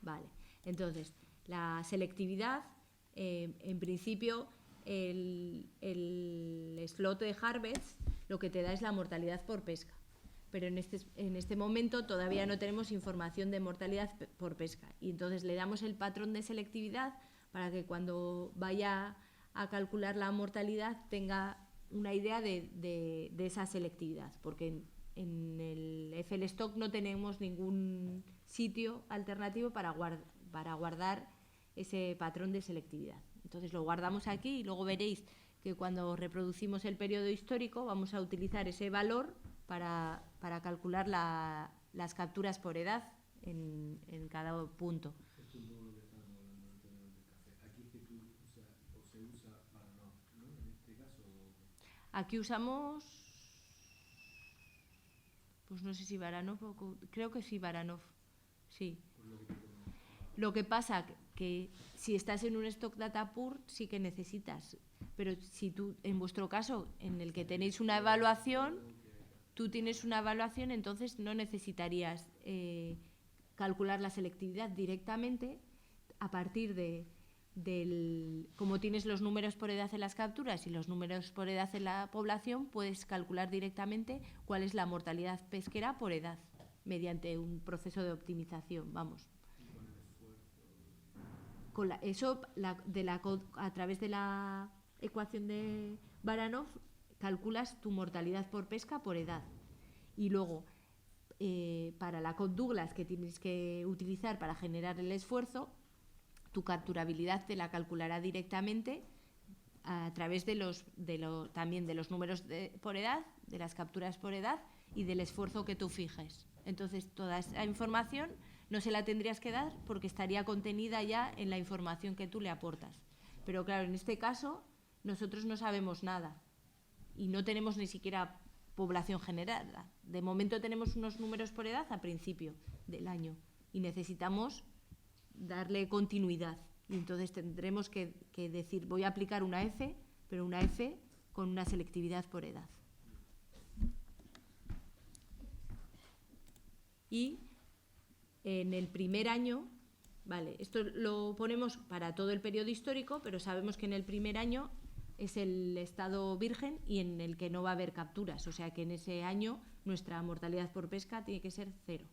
Vale, entonces, la selectividad, en principio, el slot de Harvest lo que te da es la mortalidad por pesca, pero en este momento todavía no tenemos información de mortalidad por pesca, y entonces le damos el patrón de selectividad para que cuando vaya a calcular la mortalidad tenga una idea de esa selectividad, porque en el FLstock no tenemos ningún sitio alternativo para guardar ese patrón de selectividad. Entonces lo guardamos aquí y luego veréis que cuando reproducimos el periodo histórico vamos a utilizar ese valor para calcular las capturas por edad en cada punto. Esto es un poco lo que estábamos hablando antes del café. Aquí que tú usas, o se usa Baranov, ¿no? En este caso. Aquí usamos, pues no sé si Baranov, creo que sí Baranov, sí. Lo que pasa que si estás en un stock data pool sí que necesitas, pero si tú, en vuestro caso, en el que tenéis una evaluación, tú tienes una evaluación, entonces no necesitarías calcular la selectividad directamente a partir como tienes los números por edad en las capturas y los números por edad en la población, puedes calcular directamente cuál es la mortalidad pesquera por edad mediante un proceso de optimización, vamos. A través de la ecuación de Baranov calculas tu mortalidad por pesca por edad, y luego para la Codd-Douglas que tienes que utilizar para generar el esfuerzo, tu capturabilidad te la calculará directamente a través también de los números por edad, de las capturas por edad y del esfuerzo que tú fijes. Entonces toda esa información no se la tendrías que dar porque estaría contenida ya en la información que tú le aportas. Pero claro, en este caso nosotros no sabemos nada y no tenemos ni siquiera población generada. De momento tenemos unos números por edad a principio del año y necesitamos darle continuidad. Y entonces tendremos que decir, voy a aplicar una F, pero una F con una selectividad por edad. Y en el primer año, vale, esto lo ponemos para todo el periodo histórico, pero sabemos que en el primer año es el estado virgen y en el que no va a haber capturas, o sea que en ese año nuestra mortalidad por pesca tiene que ser 0.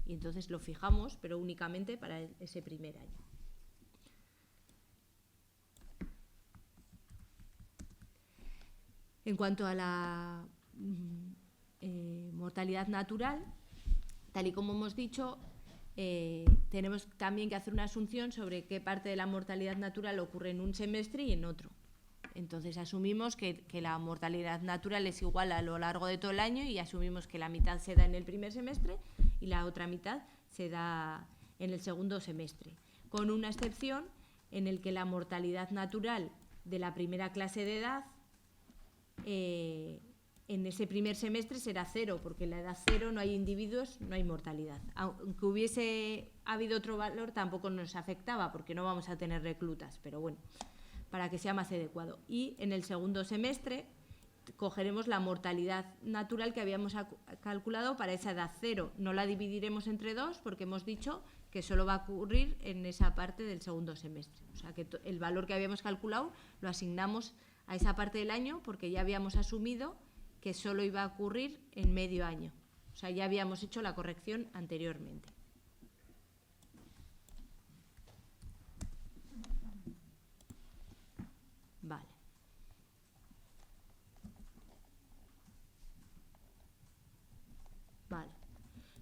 Y entonces lo fijamos, pero únicamente para ese primer año. En cuanto a la mortalidad natural, tal y como hemos dicho, tenemos también que hacer una asunción sobre qué parte de la mortalidad natural ocurre en un semestre y en otro. Entonces asumimos que la mortalidad natural es igual a lo largo de todo el año y asumimos que la mitad se da en el primer semestre y la otra mitad se da en el segundo semestre, con una excepción en el que la mortalidad natural de la primera clase de edad en ese primer semestre será 0, porque en la edad 0 no hay individuos, no hay mortalidad. Aunque hubiese habido otro valor, tampoco nos afectaba, porque no vamos a tener reclutas, pero bueno, para que sea más adecuado. Y en el segundo semestre cogeremos la mortalidad natural que habíamos calculado para esa edad 0. No la dividiremos entre 2, porque hemos dicho que solo va a ocurrir en esa parte del segundo semestre. O sea, que el valor que habíamos calculado lo asignamos a esa parte del año, porque ya habíamos asumido que solo iba a ocurrir en medio año. O sea, ya habíamos hecho la corrección anteriormente. Vale. Vale.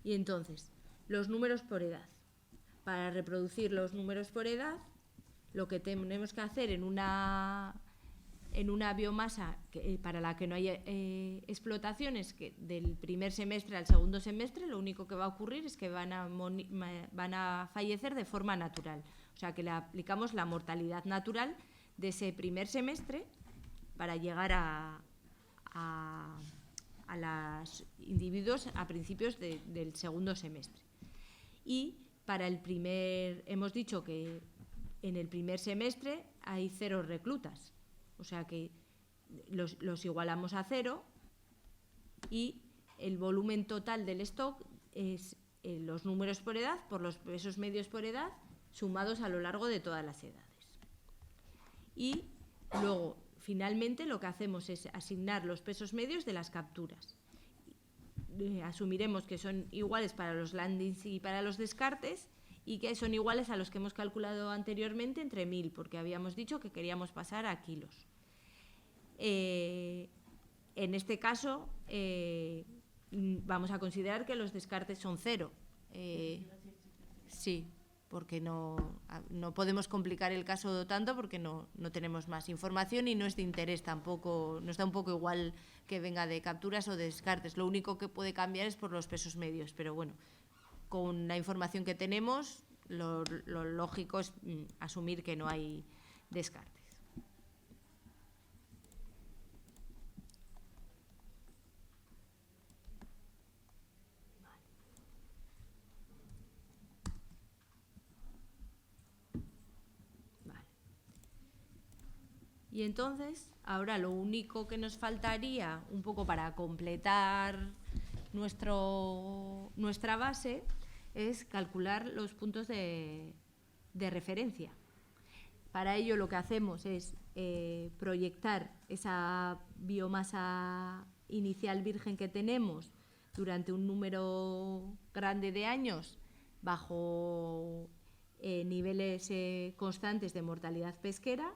Y entonces, los números por edad. Para reproducir los números por edad, lo que tenemos que hacer en una en una biomasa para la que no hay explotaciones, que del primer semestre al segundo semestre lo único que va a ocurrir es que van a fallecer de forma natural. O sea, que le aplicamos la mortalidad natural de ese primer semestre para llegar a los individuos a principios del segundo semestre. Y para hemos dicho que en el primer semestre hay 0 reclutas, o sea que los igualamos a 0 y el volumen total del stock es los números por edad por los pesos medios por edad sumados a lo largo de todas las edades. Y luego, finalmente, lo que hacemos es asignar los pesos medios de las capturas. Asumiremos que son iguales para los landings y para los descartes y que son iguales a los que hemos calculado anteriormente entre 1000, porque habíamos dicho que queríamos pasar a kilos. En este caso, vamos a considerar que los descartes son 0. Sí, porque no podemos complicar el caso tanto porque no tenemos más información y no es de interés tampoco, nos da un poco igual que venga de capturas o de descartes. Lo único que puede cambiar es por los pesos medios, pero bueno, con la información que tenemos, lo lógico es asumir que no hay descartes. Y entonces, ahora lo único que nos faltaría, un poco para completar nuestra base, es calcular los puntos de referencia. Para ello lo que hacemos es proyectar esa biomasa inicial virgen que tenemos durante un número grande de años bajo niveles constantes de mortalidad pesquera,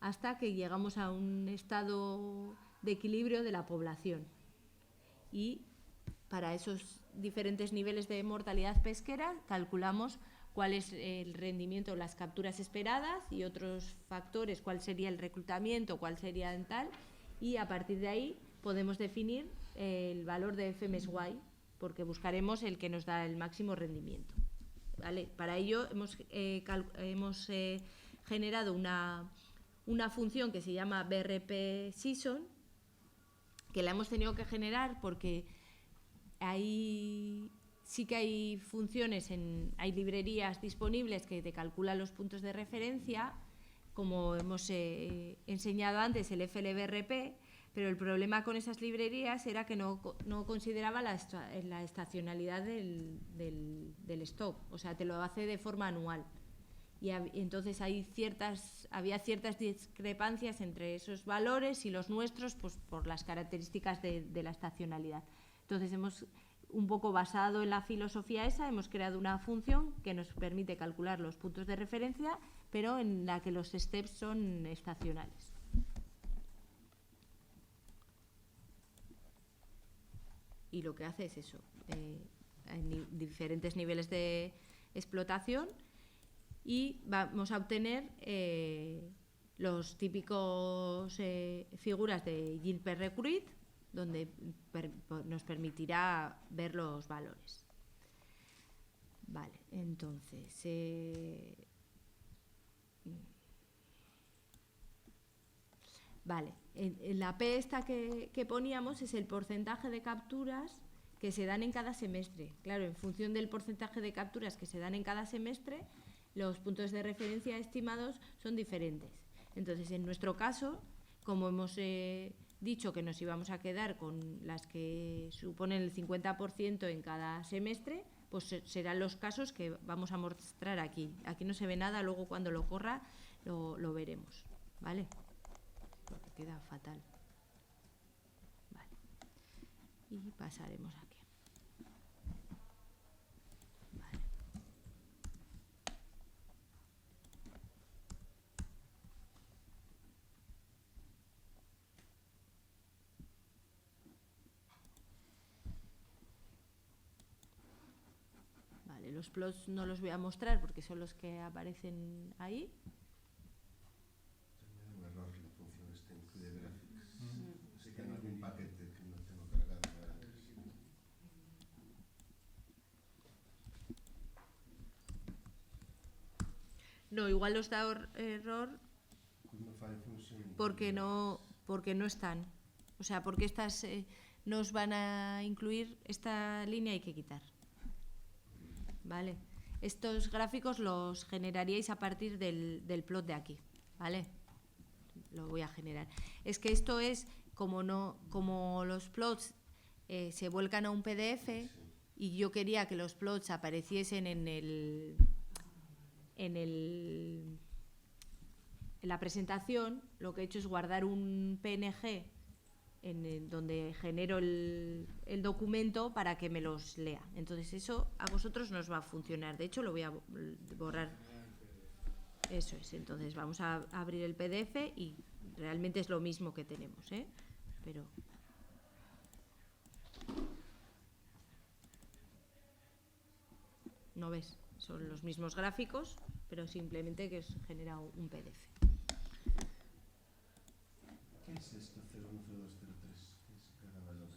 hasta que llegamos a un estado de equilibrio de la población. Y para esos diferentes niveles de mortalidad pesquera calculamos cuál es el rendimiento, las capturas esperadas y otros factores, cuál sería el reclutamiento, cuál sería el tal, y a partir de ahí podemos definir el valor de FMSY, porque buscaremos el que nos da el máximo rendimiento. ¿Vale? Para ello hemos generado una función que se llama BRP Season, que la hemos tenido que generar porque sí que hay funciones, hay librerías disponibles que te calculan los puntos de referencia, como hemos enseñado antes, el FLBRP, pero el problema con esas librerías era que no consideraba la estacionalidad del stock, o sea, te lo hace de forma anual. Y entonces había ciertas discrepancias entre esos valores y los nuestros, pues por las características de la estacionalidad. Entonces hemos, un poco basado en la filosofía esa, hemos creado una función que nos permite calcular los puntos de referencia, pero en la que los steps son estacionales. Y lo que hace es eso, en diferentes niveles de explotación, y vamos a obtener los típicos figuras de yield per recruit, donde nos permitirá ver los valores. Vale, entonces vale, en la P esta que poníamos es el porcentaje de capturas que se dan en cada semestre. Claro, en función del porcentaje de capturas que se dan en cada semestre, los puntos de referencia estimados son diferentes. Entonces, en nuestro caso, como hemos dicho que nos íbamos a quedar con las que suponen el 50% en cada semestre, pues serán los casos que vamos a mostrar aquí. Aquí no se ve nada, luego cuando lo corra lo veremos, ¿vale? Porque queda fatal. Vale. Y pasaremos aquí. Los plots no los voy a mostrar porque son los que aparecen ahí. Me da un error la función extend. que en algún paquete que no tengo cargado. No, igual os da error Pues no fa en función. porque no están. O sea, porque estas no os van a incluir, esta línea hay que quitar. ¿Vale? Estos gráficos los generaríais a partir del plot de aquí. ¿Vale? Lo voy a generar. Es que esto es como los plots se vuelcan a un PDF y yo quería que los plots apareciesen en la presentación. Lo que he hecho es guardar un PNG donde genero el documento para que me los lea. Entonces eso a vosotros nos va a funcionar. De hecho lo voy a borrar. Eso es. Entonces vamos a abrir el PDF y realmente es lo mismo que tenemos, ¿eh? Pero ¿no ves? Son los mismos gráficos, pero simplemente que es genera un PDF. ¿Qué es esto? 010203. ¿Qué es cada valor?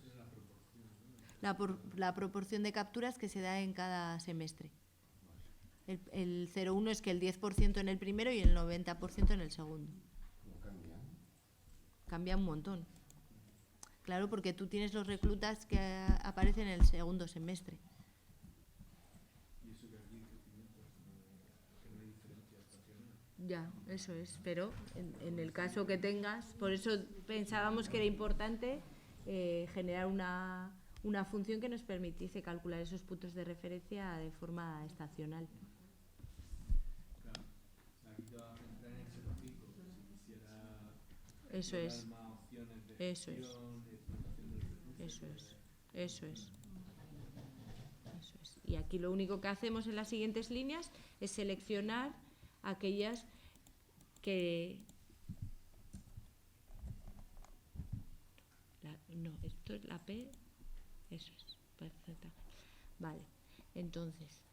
La proporción de capturas que se da en cada semestre. El 0,1 es que el 10% en el primero y el 90% en el segundo. ¿No cambian? Cambia un montón. Claro, porque tú tienes los reclutas que aparecen en el segundo semestre. Y eso que aquí en crecimiento, que no hay diferencia estacional. Ya, eso es. Pero en el caso que tengas, por eso pensábamos que era importante generar una función que nos permitiese calcular esos puntos de referencia de forma estacional. Claro, aquí te va a entrar en ese tópico, si quisiera Eso dar es. más opciones de Eso es. gestión, de explotación del recurso. Eso es. Y aquí lo único que hacemos en las siguientes líneas es seleccionar aquellas que... no, esto es la P. Eso es. Perfecto. Vale, entonces...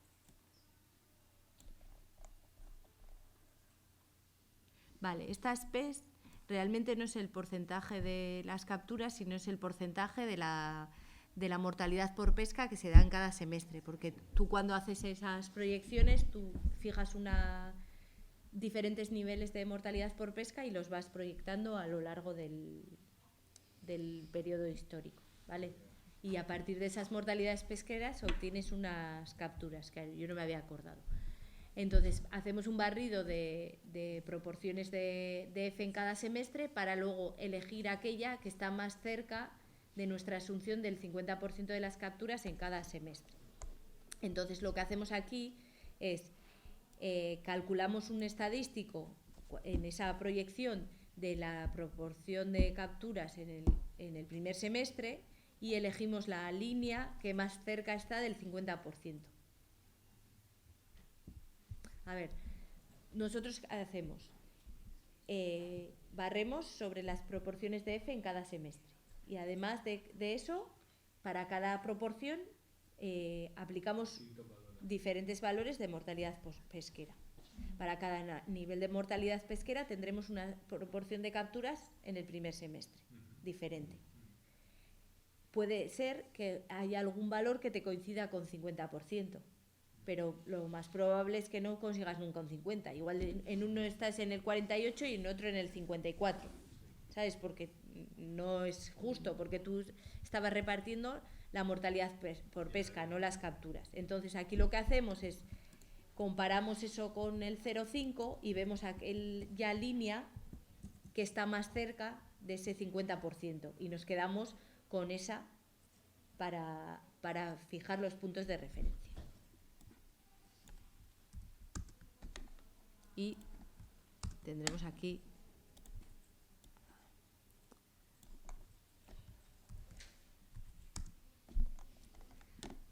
Vale, estas P's realmente no es el porcentaje de las capturas, sino es el porcentaje de la mortalidad por pesca que se da en cada semestre, porque tú cuando haces esas proyecciones, tú fijas diferentes niveles de mortalidad por pesca y los vas proyectando a lo largo del periodo histórico, ¿vale? Y a partir de esas mortalidades pesqueras obtienes unas capturas, que yo no me había acordado. Entonces, hacemos un barrido de proporciones de F en cada semestre para luego elegir aquella que está más cerca de nuestra asunción del 50% de las capturas en cada semestre. Entonces, lo que hacemos aquí es calculamos un estadístico en esa proyección de la proporción de capturas en el primer semestre y elegimos la línea que más cerca está del 50%. A ver, nosotros hacemos, barremos sobre las proporciones de F en cada semestre. Y además de eso, para cada proporción aplicamos diferentes valores de mortalidad pesquera. Para cada nivel de mortalidad pesquera tendremos una proporción de capturas en el primer semestre, diferente. Puede ser que haya algún valor que te coincida con 50%. Pero lo más probable es que no consigas nunca un 50. Igual en uno estás en el 48 y en otro en el 54. ¿Sabes? Porque no es justo, porque tú estabas repartiendo la mortalidad por pesca, no las capturas. Entonces aquí lo que hacemos es comparamos eso con el 0,5 y vemos aquella línea que está más cerca de ese 50% y nos quedamos con esa para fijar los puntos de referencia. Y tendremos aquí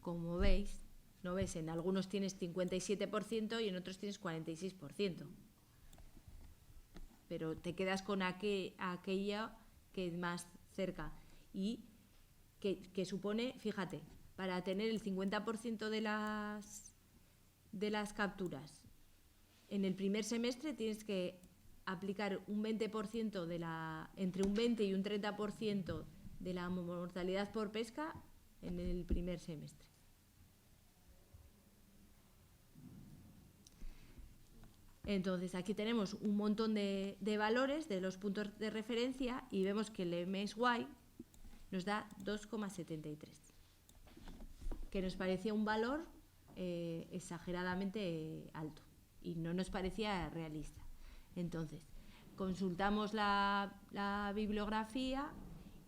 como veis, ¿no ves? En algunos tienes 57% y en otros tienes 46%. Pero te quedas con aquella que es más cerca y que supone, fíjate, para tener el 50% de las capturas en el primer semestre tienes que aplicar un 20% entre un 20 y un 30% de la mortalidad por pesca en el primer semestre. Entonces aquí tenemos un montón de valores de los puntos de referencia y vemos que el MSY nos da 2,73, que nos parecía un valor exageradamente alto y no nos parecía realista. Entonces consultamos la bibliografía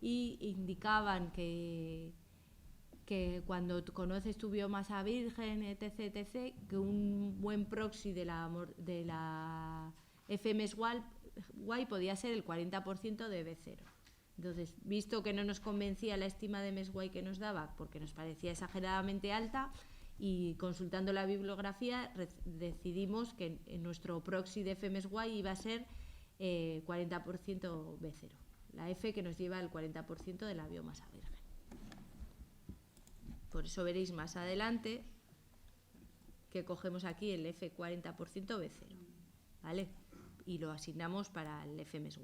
y indicaban que cuando conoces tu biomasa virgen, etc., que un buen proxy de la FMSY podía ser el 40% de B0. Entonces, visto que no nos convencía la estima de MSY que nos daba, porque nos parecía exageradamente alta, y consultando la bibliografía decidimos que nuestro proxy de FMSY iba a ser 40% B0, la F que nos lleva al 40% de la biomasa virgen. Por eso veréis más adelante que cogemos aquí el F40% B0, ¿vale? Y lo asignamos para el FMSY.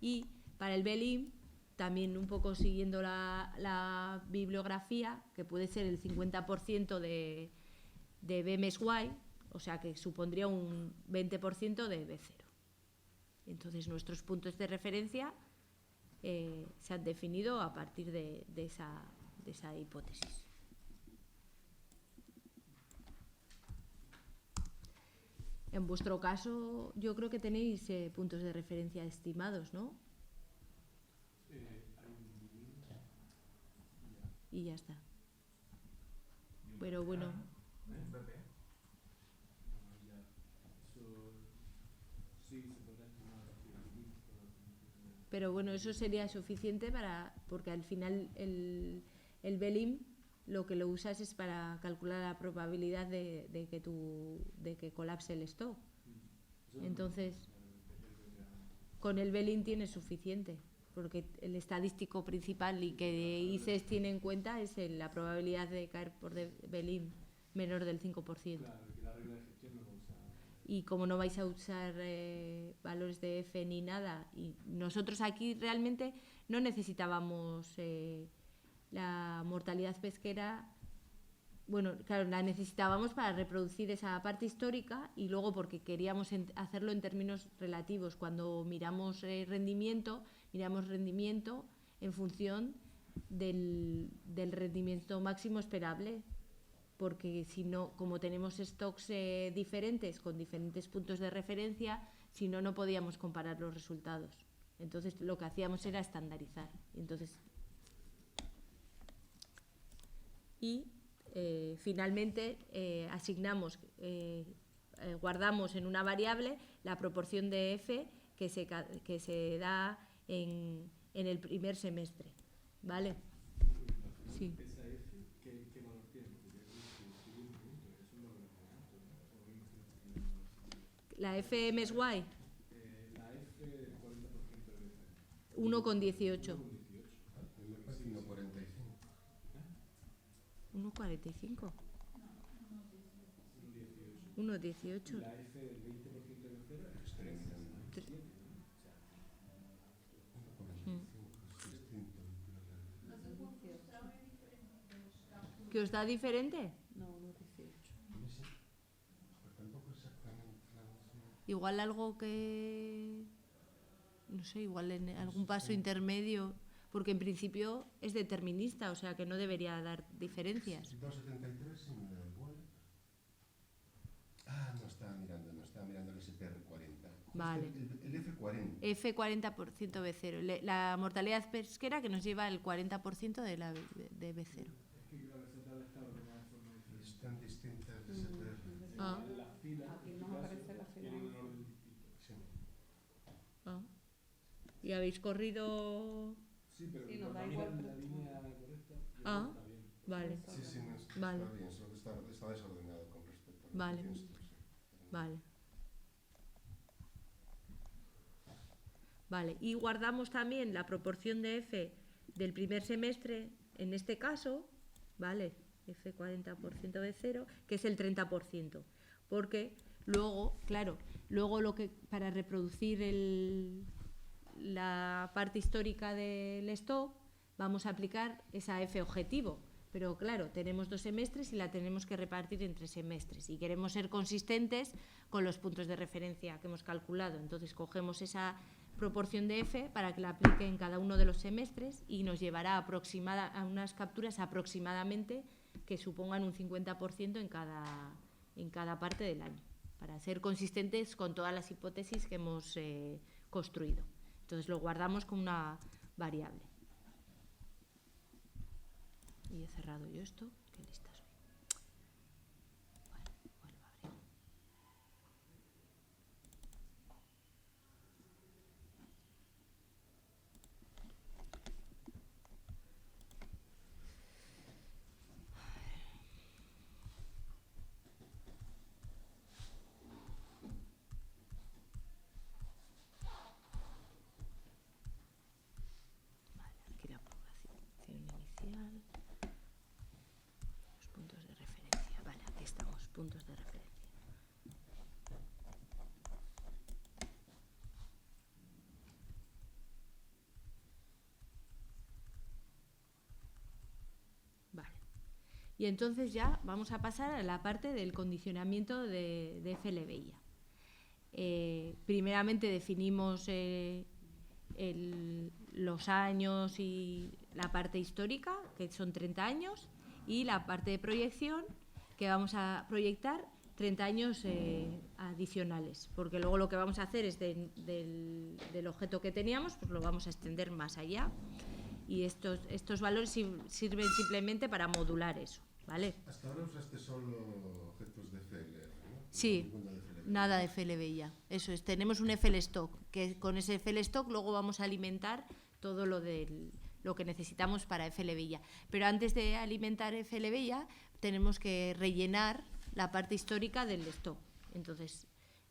Y para el BELIM, también un poco siguiendo la bibliografía, que puede ser el 50% de BMSY, o sea que supondría un 20% de B0. Entonces nuestros puntos de referencia se han definido a partir de esa hipótesis. En vuestro caso, yo creo que tenéis puntos de referencia estimados, ¿no? Y ya está. Pero bueno. Pero bueno, eso sería suficiente porque al final el BELIM lo que lo usas es para calcular la probabilidad de que colapse el stock. Entonces, con el BELIM tienes suficiente, porque el estadístico principal y que ICES tiene en cuenta es la probabilidad de caer por BELIM menor del 5%. Claro, que la regla de gestión no va a usar. Y como no vais a usar valores de F ni nada, y nosotros aquí realmente no necesitábamos la mortalidad pesquera, bueno, claro, la necesitábamos para reproducir esa parte histórica y luego porque queríamos hacerlo en términos relativos. Cuando miramos rendimiento en función del rendimiento máximo esperable, porque si no, como tenemos stocks diferentes con diferentes puntos de referencia, si no, no podíamos comparar los resultados. Entonces lo que hacíamos era estandarizar. Entonces, finalmente asignamos, guardamos en una variable la proporción de F que se da en el primer semestre, ¿vale? Sí. Esa F, ¿qué valor tiene? Porque es un valor muy alto, ¿no? La FMSY, La F del 40% de B0. 1,18. 1,45. 1,45. 1,18. Y la F del 20% de B0 es 3,7, ¿no? ¿Que os da diferente? No, 1,18. Tampoco exactamente la misma. Igual algo que, no sé, igual en algún paso intermedio, porque en principio es determinista, o sea que no debería dar diferencias. 2,73 sí me da igual. No estaba mirando el SPR40. Vale. El F40. F40% B0. La mortalidad pesquera que nos lleva el 40% de B0. Es que claro, esa tabla está ordenada de forma diferente. Están distintas el SPR. Las filas, Aquí en nos este aparece caso, la fila. tienen un orden distinto. Sí. ¿Y habéis corrido? Sí, pero Sí, nos da cuando igual, miran pero la línea correcta, Ah. está bien. Vale, Sí, no, Vale. está bien, solo está desordenado con respecto a lo Vale. que tienes tú, sí. vale. Vale, y guardamos también la proporción de F del primer semestre, en este caso, ¿vale? F40% B0, que es el 30%, porque Luego, claro, para reproducir la parte histórica del stock vamos a aplicar esa F objetivo. Pero claro, tenemos 2 semestres y la tenemos que repartir en 3 semestres. Y queremos ser consistentes con los puntos de referencia que hemos calculado. Entonces cogemos esa proporción de F para que la aplique en cada uno de los semestres y nos llevará a unas capturas aproximadamente que supongan un 50% en cada parte del año, para ser consistentes con todas las hipótesis que hemos construido. Entonces lo guardamos como una variable. Y he cerrado yo esto. Qué lista soy. Vale, vuelvo a abrir. Vale, aquí la población inicial. Puntos de referencia. Vale, aquí estamos, puntos de referencia. Vale. Y entonces ya vamos a pasar a la parte del condicionamiento de FLBIA. Primeramente definimos los años y la parte histórica, que son 30 años, y la parte de proyección, que vamos a proyectar 30 años adicionales, porque luego lo que vamos a hacer es del objeto que teníamos, pues lo vamos a extender más allá, y estos valores sirven simplemente para modular eso, ¿vale? Hasta ahora usaste solo objetos de FLR, ¿no? Sí, nada de FLBIA. Eso es, tenemos un FLStock, que con ese FLStock luego vamos a alimentar todo lo que necesitamos para FLBIA. Pero antes de alimentar FLBIA tenemos que rellenar la parte histórica del stock. Entonces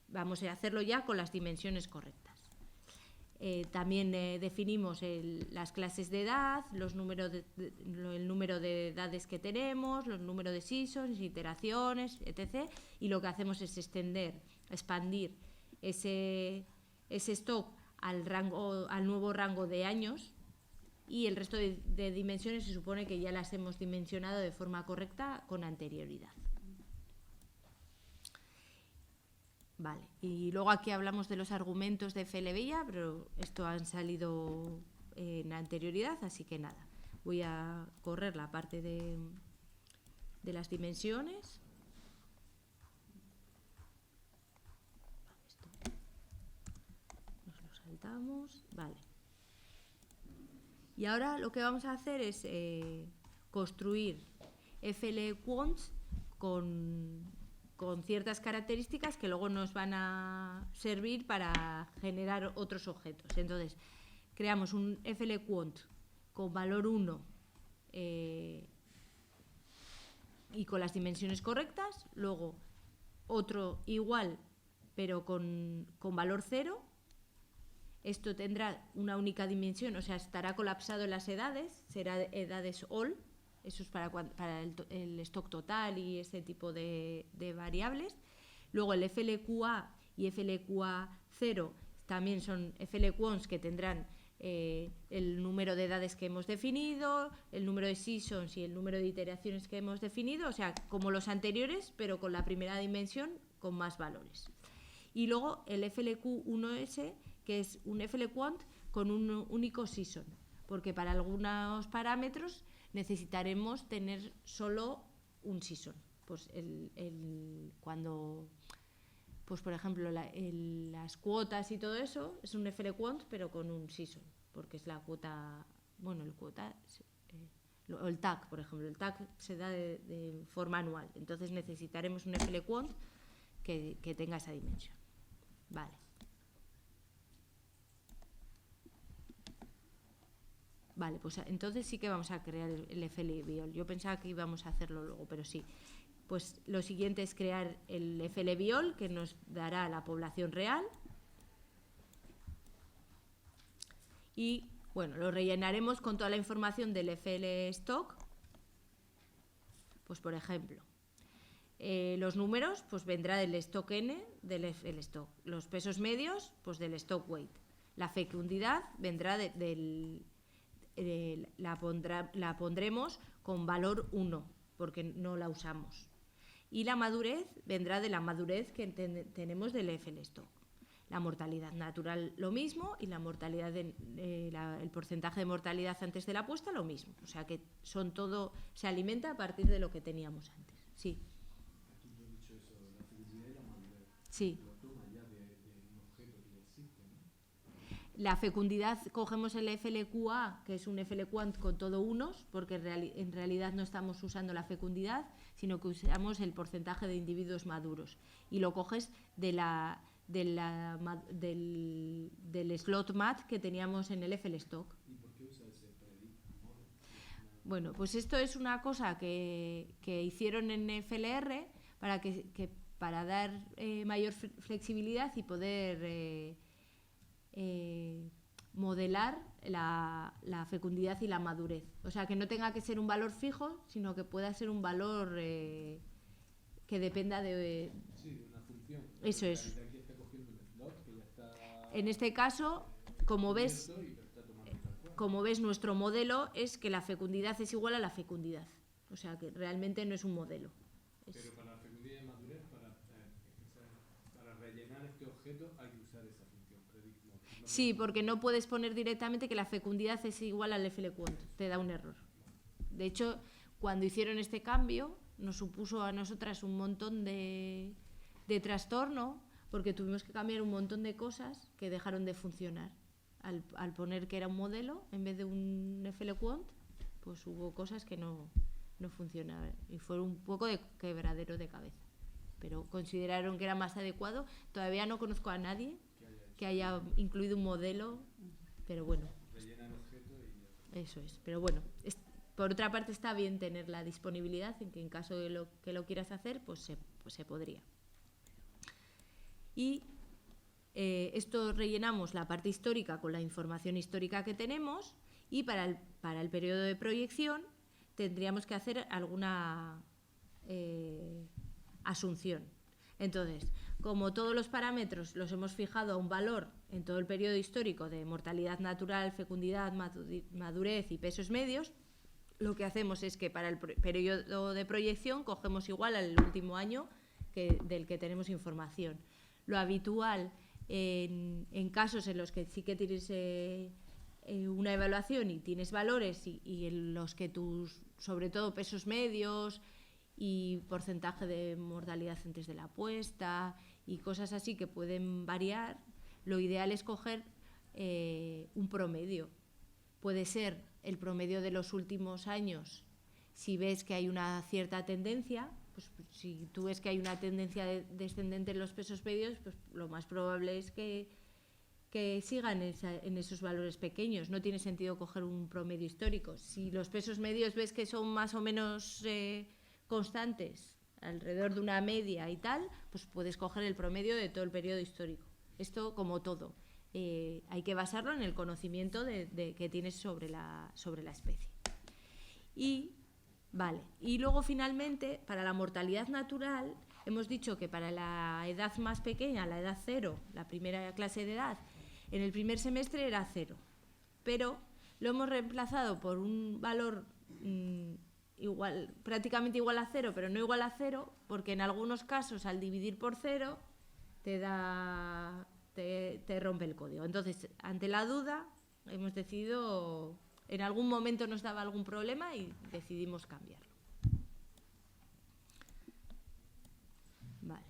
vamos a hacerlo ya con las dimensiones correctas. También definimos las clases de edad, el número de edades que tenemos, los números de seasons, iteraciones, etc. Y lo que hacemos es expandir ese stock al nuevo rango de años, y el resto de dimensiones se supone que ya las hemos dimensionado de forma correcta con anterioridad. Vale, y luego aquí hablamos de los argumentos de FLBIA, pero esto han salido en anterioridad, así que nada. Voy a correr la parte de las dimensiones. Esto nos lo saltamos. Vale. Y ahora lo que vamos a hacer es construir FLQuants con ciertas características que luego nos van a servir para generar otros objetos. Entonces, creamos un FLQuant con valor 1 y con las dimensiones correctas, luego otro igual pero con valor 0. Esto tendrá una única dimensión, o sea, estará colapsado en las edades, será edades all. Eso es para el stock total y ese tipo de variables. Luego el FLQA y FLQA0 también son FLQuants que tendrán el número de edades que hemos definido, el número de seasons y el número de iteraciones que hemos definido, o sea, como los anteriores, pero con la primera dimensión con más valores. Y luego el FLQ1S, que es un FLQuant con un único season, porque para algunos parámetros necesitaremos tener solo un season. Pues cuando, pues por ejemplo, las cuotas y todo eso es un FLQuant pero con un season, porque es la cuota, bueno, el tag, por ejemplo, el tag se da de forma anual, entonces necesitaremos un FLQuant que tenga esa dimensión. Vale. Vale, pues entonces sí que vamos a crear el FLBiol. Yo pensaba que íbamos a hacerlo luego, pero sí. Pues lo siguiente es crear el FLBiol, que nos dará la población real. Y, bueno, lo rellenaremos con toda la información del FLStock. Pues, por ejemplo, Los números, pues vendrá del stock N, del stock. Los pesos medios, pues del stock weight. La fecundidad vendrá la pondremos con valor 1, porque no la usamos. Y la madurez vendrá de la madurez que tenemos del FL stock. La mortalidad natural lo mismo, y la mortalidad el porcentaje de mortalidad antes de la puesta lo mismo. O sea que se alimenta a partir de lo que teníamos antes. Sí. Aquí yo he dicho eso, la fecundidad y la madurez. Sí. Lo toma ya de un objeto que ya existe, ¿no? La fecundidad, cogemos el FLQA, que es un FLQuant con todo unos, porque en realidad no estamos usando la fecundidad, sino que usamos el porcentaje de individuos maduros. Y lo coges del slot mat que teníamos en el FL stock. ¿Y por qué usa ese predict model? Bueno, pues esto es una cosa que hicieron en FLR para dar mayor flexibilidad y poder modelar la fecundidad y la madurez. O sea, que no tenga que ser un valor fijo, sino que pueda ser un valor que dependa de... Sí, de una función. Eso es. Aquí está cogiendo un slot que ya está... En este caso, como ves, nuestro modelo es que la fecundidad es igual a la fecundidad. O sea, que realmente no es un modelo. Pero para la fecundidad y madurez, para rellenar este objeto hay que usar esa función predict model. Sí, porque no puedes poner directamente que la fecundidad es igual al FLQuant. Te da un error. De hecho, cuando hicieron este cambio, nos supuso a nosotras un montón de trastorno, porque tuvimos que cambiar un montón de cosas que dejaron de funcionar. Al poner que era un modelo en vez de un FLQuant, pues hubo cosas que no funcionaban y fue un poco de quebradero de cabeza. Pero consideraron que era más adecuado. Todavía no conozco a nadie que haya incluido un modelo, pero bueno. Rellena el objeto y ya. Eso es. Pero bueno, por otra parte está bien tener la disponibilidad en que en caso de que lo quieras hacer, pues se podría. Y esto rellenamos la parte histórica con la información histórica que tenemos, y para el periodo de proyección tendríamos que hacer alguna asunción. Entonces, como todos los parámetros los hemos fijado a un valor en todo el periodo histórico de mortalidad natural, fecundidad, madurez y pesos medios, lo que hacemos es que para el periodo de proyección cogemos igual al último año del que tenemos información. Lo habitual en casos en los que sí que tienes una evaluación y tienes valores y en los que tus, sobre todo pesos medios y porcentaje de mortalidad antes de la puesta y cosas así que pueden variar, lo ideal es coger un promedio. Puede ser el promedio de los últimos años si ves que hay una cierta tendencia. Pues si tú ves que hay una tendencia descendente en los pesos medios, pues lo más probable es que sigan en esos valores pequeños. No tiene sentido coger un promedio histórico. Si los pesos medios ves que son más o menos constantes, alrededor de una media y tal, pues puedes coger el promedio de todo el periodo histórico. Esto, como todo, hay que basarlo en el conocimiento que tienes sobre la especie. Y luego finalmente, para la mortalidad natural, hemos dicho que para la edad más pequeña, la edad 0, la primera clase de edad, en el primer semestre era 0, pero lo hemos reemplazado por un valor prácticamente igual a 0, pero no igual a 0, porque en algunos casos al dividir por 0 te rompe el código. Entonces, ante la duda, hemos decidido... En algún momento nos daba algún problema y decidimos cambiarlo. Vale.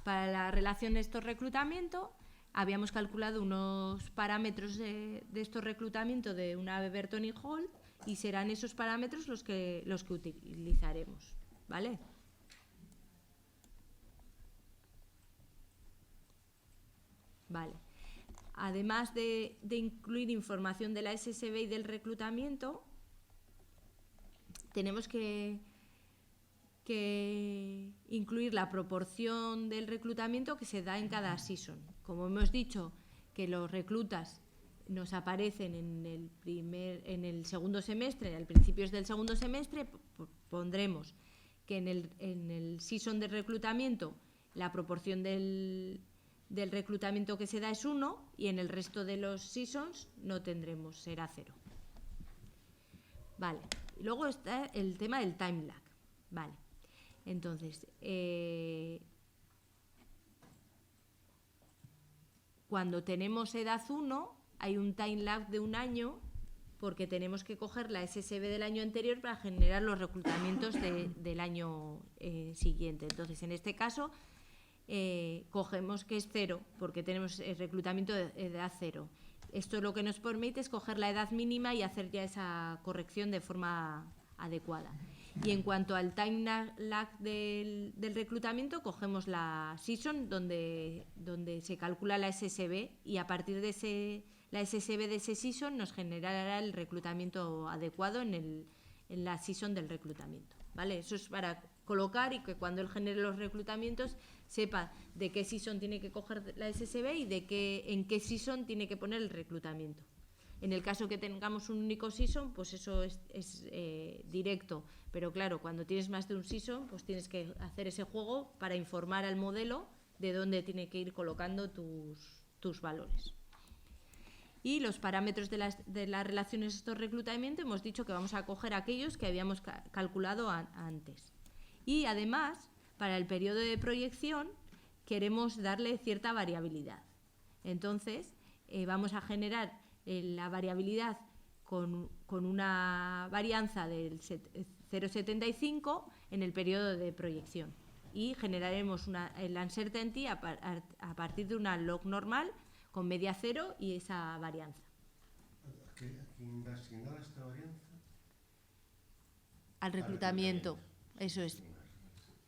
Para la relación de estos reclutamientos, habíamos calculado unos parámetros de estos reclutamientos de una Beberton y Holt, y serán esos parámetros los que utilizaremos. ¿Vale? Vale. Además de incluir información de la SSB y del reclutamiento, tenemos que incluir la proporción del reclutamiento que se da en cada season. Como hemos dicho, que los reclutas nos aparecen en el segundo semestre, al principio del segundo semestre, pondremos que en el season de reclutamiento la proporción del reclutamiento que se da es 1 y en el resto de los seasons no tendremos, será 0. Vale, y luego está el tema del time lag. Vale, entonces, cuando tenemos edad 1 hay un time lag de 1 año porque tenemos que coger la SSB del año anterior para generar los reclutamientos del año siguiente. Entonces, en este caso, cogemos que es 0 porque tenemos el reclutamiento de edad 0. Esto lo que nos permite es coger la edad mínima y hacer ya esa corrección de forma adecuada. Y en cuanto al time lag del reclutamiento, cogemos la season donde se calcula la SSB y a partir de la SSB de ese season nos generará el reclutamiento adecuado en la season del reclutamiento. ¿Vale? Eso es para colocar y que cuando él genere los reclutamientos sepa de qué season tiene que coger la SSB y en qué season tiene que poner el reclutamiento. En el caso que tengamos un único season, pues eso es directo. Pero claro, cuando tienes más de un season, pues tienes que hacer ese juego para informar al modelo de dónde tiene que ir colocando tus valores. Y los parámetros de las relaciones de estos reclutamientos hemos dicho que vamos a coger aquellos que habíamos calculado antes. Y además, para el periodo de proyección, queremos darle cierta variabilidad. Entonces, vamos a generar la variabilidad con una varianza del 0,75 en el periodo de proyección. Y generaremos el uncertainty a partir de una log normal con media 0 y esa varianza. ¿A quién va asignada esta varianza? Al reclutamiento, eso es.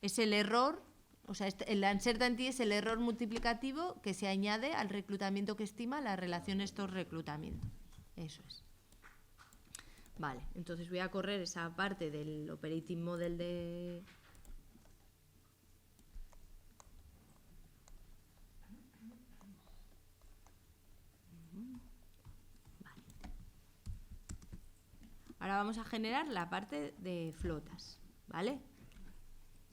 Es el error, o sea, el uncertainty es el error multiplicativo que se añade al reclutamiento que estima la relación estos-reclutamiento. Eso es. Vale, entonces voy a correr esa parte del operating model de... Ahora vamos a generar la parte de flotas, ¿vale?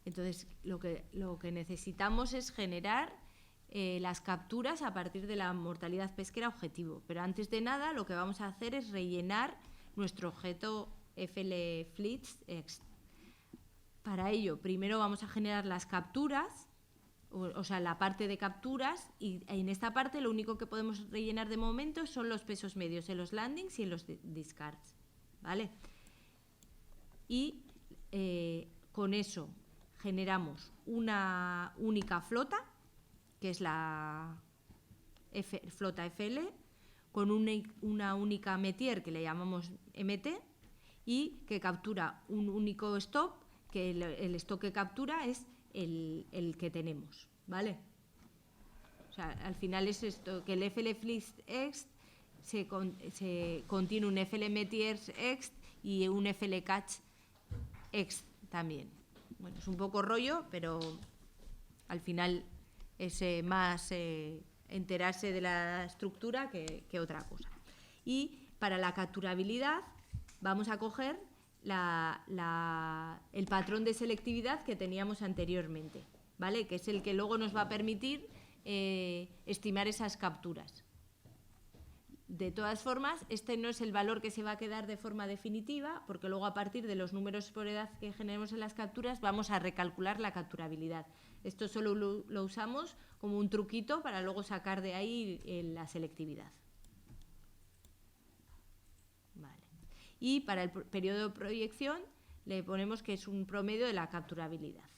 Entonces, lo que necesitamos es generar las capturas a partir de la mortalidad pesquera objetivo. Pero antes de nada, lo que vamos a hacer es rellenar nuestro objeto FLFleets-ext. Para ello, primero vamos a generar las capturas, o sea, la parte de capturas, y en esta parte lo único que podemos rellenar de momento son los pesos medios en los landings y en los discards. ¿Vale? Y con eso generamos una única flota, que es la flota FL, con una única metier que le llamamos MT y que captura un único stop, que el stop que captura es el que tenemos. ¿Vale? O sea, al final es esto, que el FLFleets-ext se contiene un FLMetiers-ext y un FLCatch-ext también. Bueno, es un poco rollo, pero al final es más enterarse de la estructura que otra cosa. Y para la capturabilidad vamos a coger el patrón de selectividad que teníamos anteriormente, ¿vale? Que es el que luego nos va a permitir estimar esas capturas. De todas formas, este no es el valor que se va a quedar de forma definitiva, porque luego a partir de los números por edad que generemos en las capturas vamos a recalcular la capturabilidad. Esto solo lo usamos como un truquito para luego sacar de ahí la selectividad. Vale. Y para el periodo de proyección le ponemos que es un promedio de la capturabilidad.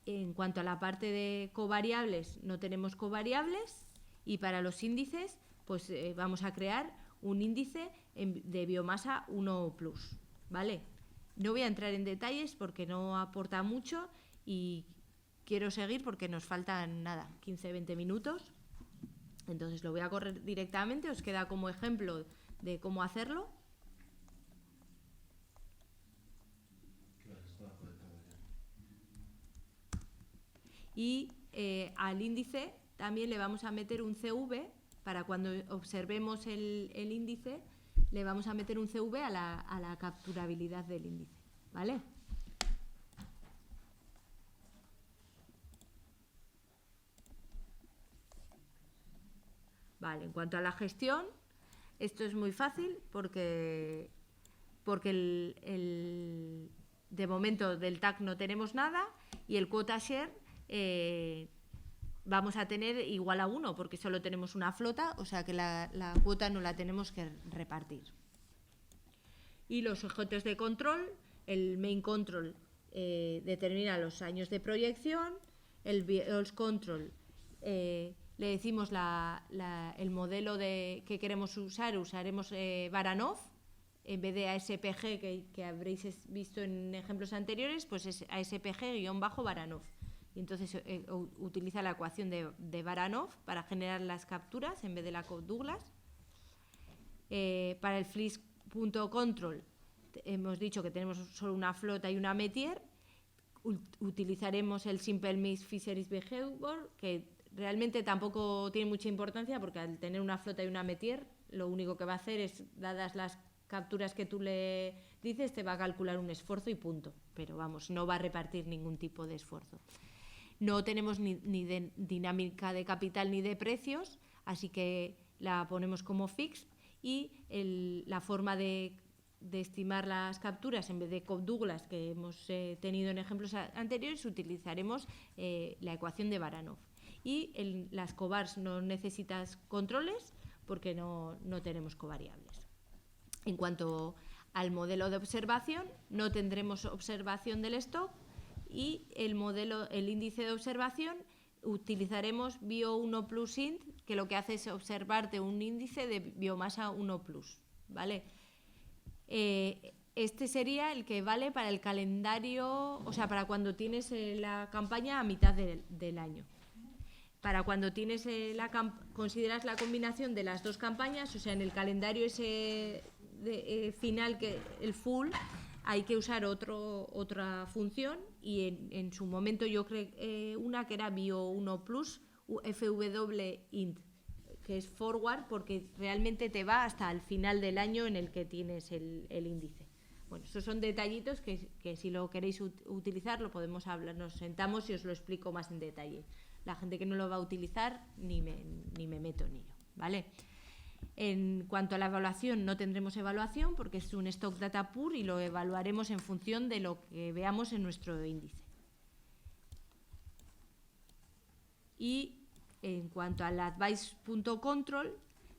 En cuanto a la parte de covariables, no tenemos covariables. Y para los índices, pues vamos a crear un índice de biomasa 1+, ¿vale? No voy a entrar en detalles porque no aporta mucho y quiero seguir porque nos faltan, 15-20 minutos. Entonces lo voy a correr directamente, os queda como ejemplo de cómo hacerlo. Y al índice también le vamos a meter un CV, para cuando observemos el índice, le vamos a meter un CV a la capturabilidad del índice, ¿vale? Vale, en cuanto a la gestión, esto es muy fácil porque de momento del TAC no tenemos nada y el quota share vamos a tener igual a 1 porque solo tenemos una flota, o sea que la cuota no la tenemos que repartir. Y los objetos de control, el main control determina los años de proyección, el BIOS control le decimos el modelo que queremos usar, usaremos Baranov en vez de ASPG que habréis visto en ejemplos anteriores, pues es ASPG-Baranov. Y entonces utiliza la ecuación de Baranov para generar las capturas en vez de la Cobb-Douglas. Para el fleece.control hemos dicho que tenemos solo una flota y una metier. Utilizaremos el Simple Mix Fisheries Behavior, que realmente tampoco tiene mucha importancia porque al tener una flota y una metier, lo único que va a hacer es, dadas las capturas que tú le dices, te va a calcular un esfuerzo y punto. Pero vamos, no va a repartir ningún tipo de esfuerzo. No tenemos ni de dinámica de capital ni de precios, así que la ponemos como fix y la forma de estimar las capturas en vez de Cobb-Douglas que hemos tenido en ejemplos anteriores, utilizaremos la ecuación de Baranov. Y las covars no necesitas controles porque no tenemos covariables. En cuanto al modelo de observación, no tendremos observación del stock y el índice de observación utilizaremos Bio1 plus int, que lo que hace es observarte un índice de biomasa 1 plus, ¿vale? Este sería el que vale para el calendario, o sea, para cuando tienes la campaña a mitad del año. Para cuando tienes consideras la combinación de las dos campañas, o sea, en el calendario ese final, que el full, hay que usar otra función y en su momento yo creé una que era Bio1 plus FW-int, que es forward porque realmente te va hasta el final del año en el que tienes el índice. Bueno, esos son detallitos que si lo queréis utilizar lo podemos hablar, nos sentamos y os lo explico más en detalle. La gente que no lo va a utilizar ni me meto en ello, ¿vale? En cuanto a la evaluación, no tendremos evaluación porque es un stock data pur y lo evaluaremos en función de lo que veamos en nuestro índice. Y en cuanto al advice.control,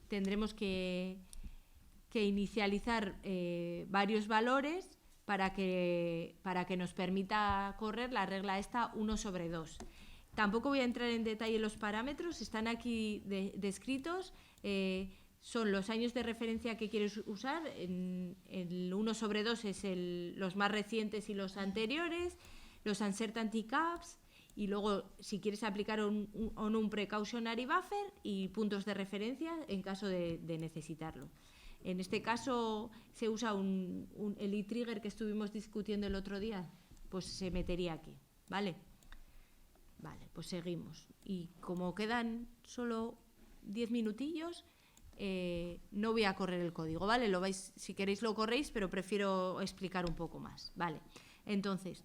tendremos que inicializar varios valores para que nos permita correr la regla esta 1/2. Tampoco voy a entrar en detalle en los parámetros, están aquí descritos. Son los años de referencia que quieres usar. El 1/2 es los más recientes y los anteriores, los uncertainty caps, y luego si quieres aplicar un precautionary buffer y puntos de referencia en caso de necesitarlo. En este caso se usa el e-trigger que estuvimos discutiendo el otro día, pues se metería aquí, ¿vale? Vale, pues seguimos. Y como quedan solo 10 minutillos, no voy a correr el código, ¿vale? Si queréis lo corréis, pero prefiero explicar un poco más, ¿vale? Entonces,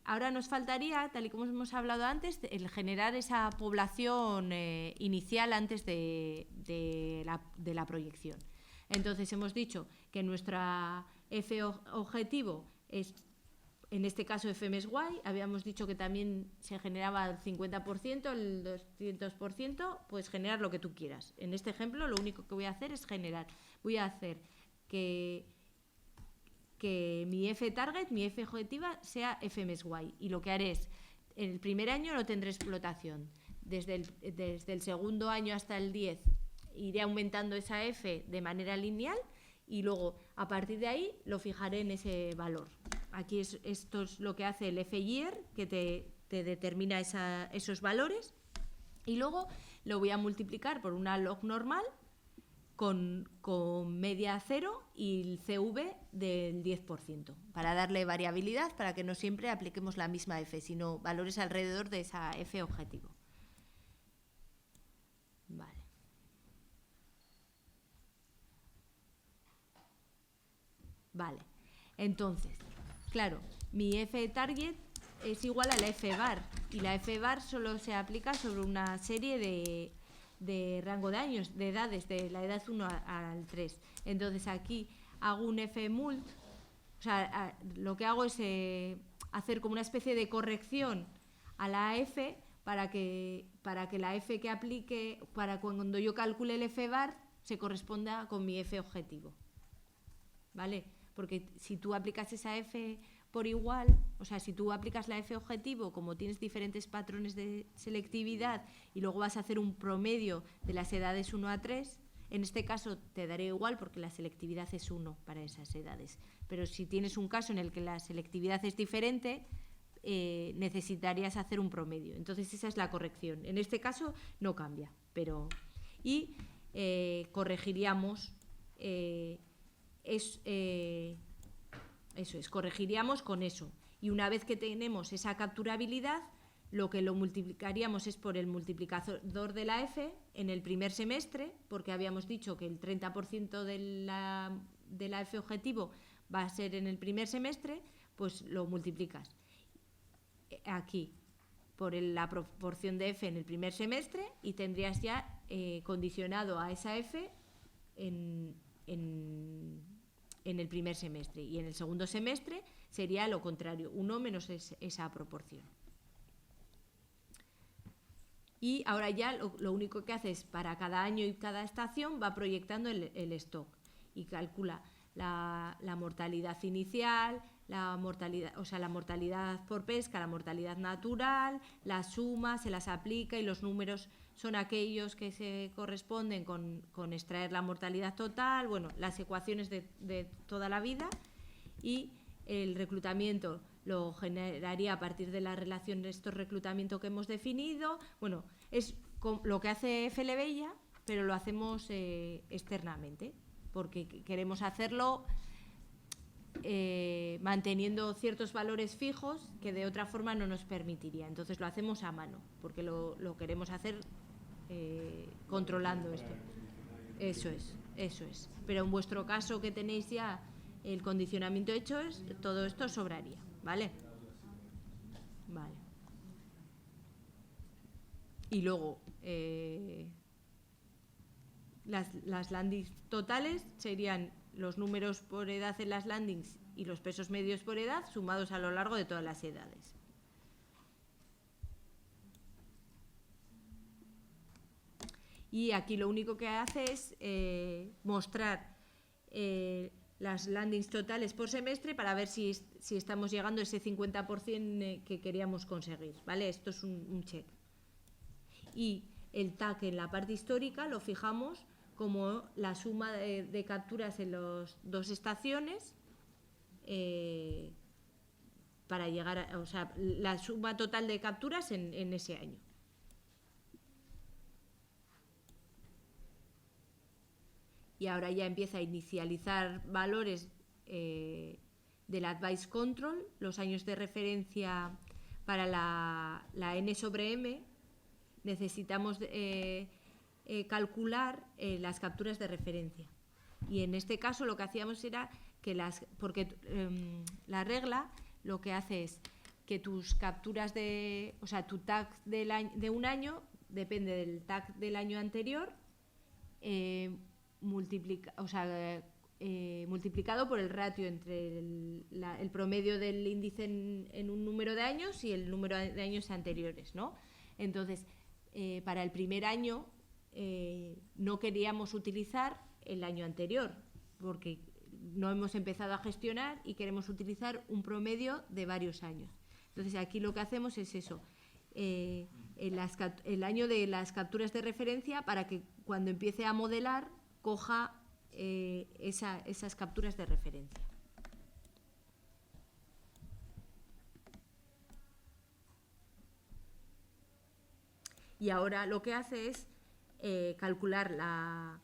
ahora nos faltaría, tal y como hemos hablado antes, el generar esa población inicial antes de la proyección. Entonces, hemos dicho que nuestra F objetivo es, en este caso, FMSY. Habíamos dicho que también se generaba el 50%, el 200%, pues generar lo que tú quieras. En este ejemplo, lo único que voy a hacer es generar. Voy a hacer que mi F target, mi F objetiva, sea FMSY. Y lo que haré es, en el primer año no tendré explotación. Desde el segundo año hasta el 10 iré aumentando esa F de manera lineal y luego, a partir de ahí, lo fijaré en ese valor. Aquí esto es lo que hace el F-year, que te determina esos valores. Y luego lo voy a multiplicar por una log normal con media 0 y el CV del 10%, para darle variabilidad, para que no siempre apliquemos la misma F, sino valores alrededor de esa F objetivo. Vale. Vale, entonces, claro, mi F target es igual a la F bar y la F bar solo se aplica sobre una serie de rango de años, de edades, de la edad 1 al 3. Entonces aquí hago un F-mult, o sea, lo que hago es hacer como una especie de corrección a la F para que la F que aplique, para cuando yo calcule el F-bar, se corresponda con mi F objetivo. ¿Vale? Porque si tú aplicas esa F por igual, o sea, si tú aplicas la F objetivo, como tienes diferentes patrones de selectividad y luego vas a hacer un promedio de las edades 1 a 3, en este caso te daré igual porque la selectividad es 1 para esas edades. Pero si tienes un caso en el que la selectividad es diferente, necesitarías hacer un promedio. Entonces esa es la corrección. En este caso no cambia, pero... Y corregiríamos... Eso es, corregiríamos con eso. Y una vez que tenemos esa capturabilidad, lo que lo multiplicaríamos es por el multiplicador de la F en el primer semestre, porque habíamos dicho que el 30% de la F objetivo va a ser en el primer semestre, pues lo multiplicas aquí por la proporción de F en el primer semestre y tendrías ya condicionado a esa F en el primer semestre, y en el segundo semestre sería lo contrario, 1 menos esa proporción. Y ahora ya lo único que hace es, para cada año y cada estación, va proyectando el stock y calcula la mortalidad inicial, la mortalidad por pesca, la mortalidad natural, la suma, se las aplica y los números son aquellos que se corresponden con extraer la mortalidad total, bueno, las ecuaciones de toda la vida, y el reclutamiento lo generaría a partir de la relación de estos reclutamiento que hemos definido. Bueno, es lo que hace FLBella, pero lo hacemos externamente, porque queremos hacerlo manteniendo ciertos valores fijos que de otra forma no nos permitiría. Entonces lo hacemos a mano, porque lo queremos hacer controlando esto. Eso es. Pero en vuestro caso, que tenéis ya el condicionamiento hecho, todo esto sobraría, ¿vale? Vale. Y luego las landings totales serían los números por edad en las landings y los pesos medios por edad sumados a lo largo de todas las edades. Y aquí lo único que hace es mostrar las landings totales por semestre para ver si estamos llegando a ese 50% que queríamos conseguir, ¿vale? Esto es un check. Y el tag en la parte histórica lo fijamos como la suma de capturas en las 2 estaciones para llegar o sea, la suma total de capturas en ese año. Y ahora ya empieza a inicializar valores del Advice Control, los años de referencia para la N sobre M. Necesitamos calcular las capturas de referencia. Y en este caso lo que hacíamos era que porque la regla lo que hace es que tus capturas o sea, tu tag de un año depende del tag del año anterior, multiplicado por el ratio entre el promedio del índice en un número de años y el número de años anteriores, ¿no? Entonces, para el primer año no queríamos utilizar el año anterior porque no hemos empezado a gestionar y queremos utilizar un promedio de varios años. Entonces, aquí lo que hacemos es eso, el año de las capturas de referencia para que cuando empiece a modelar coja esas capturas de referencia. Y ahora lo que hace es calcular la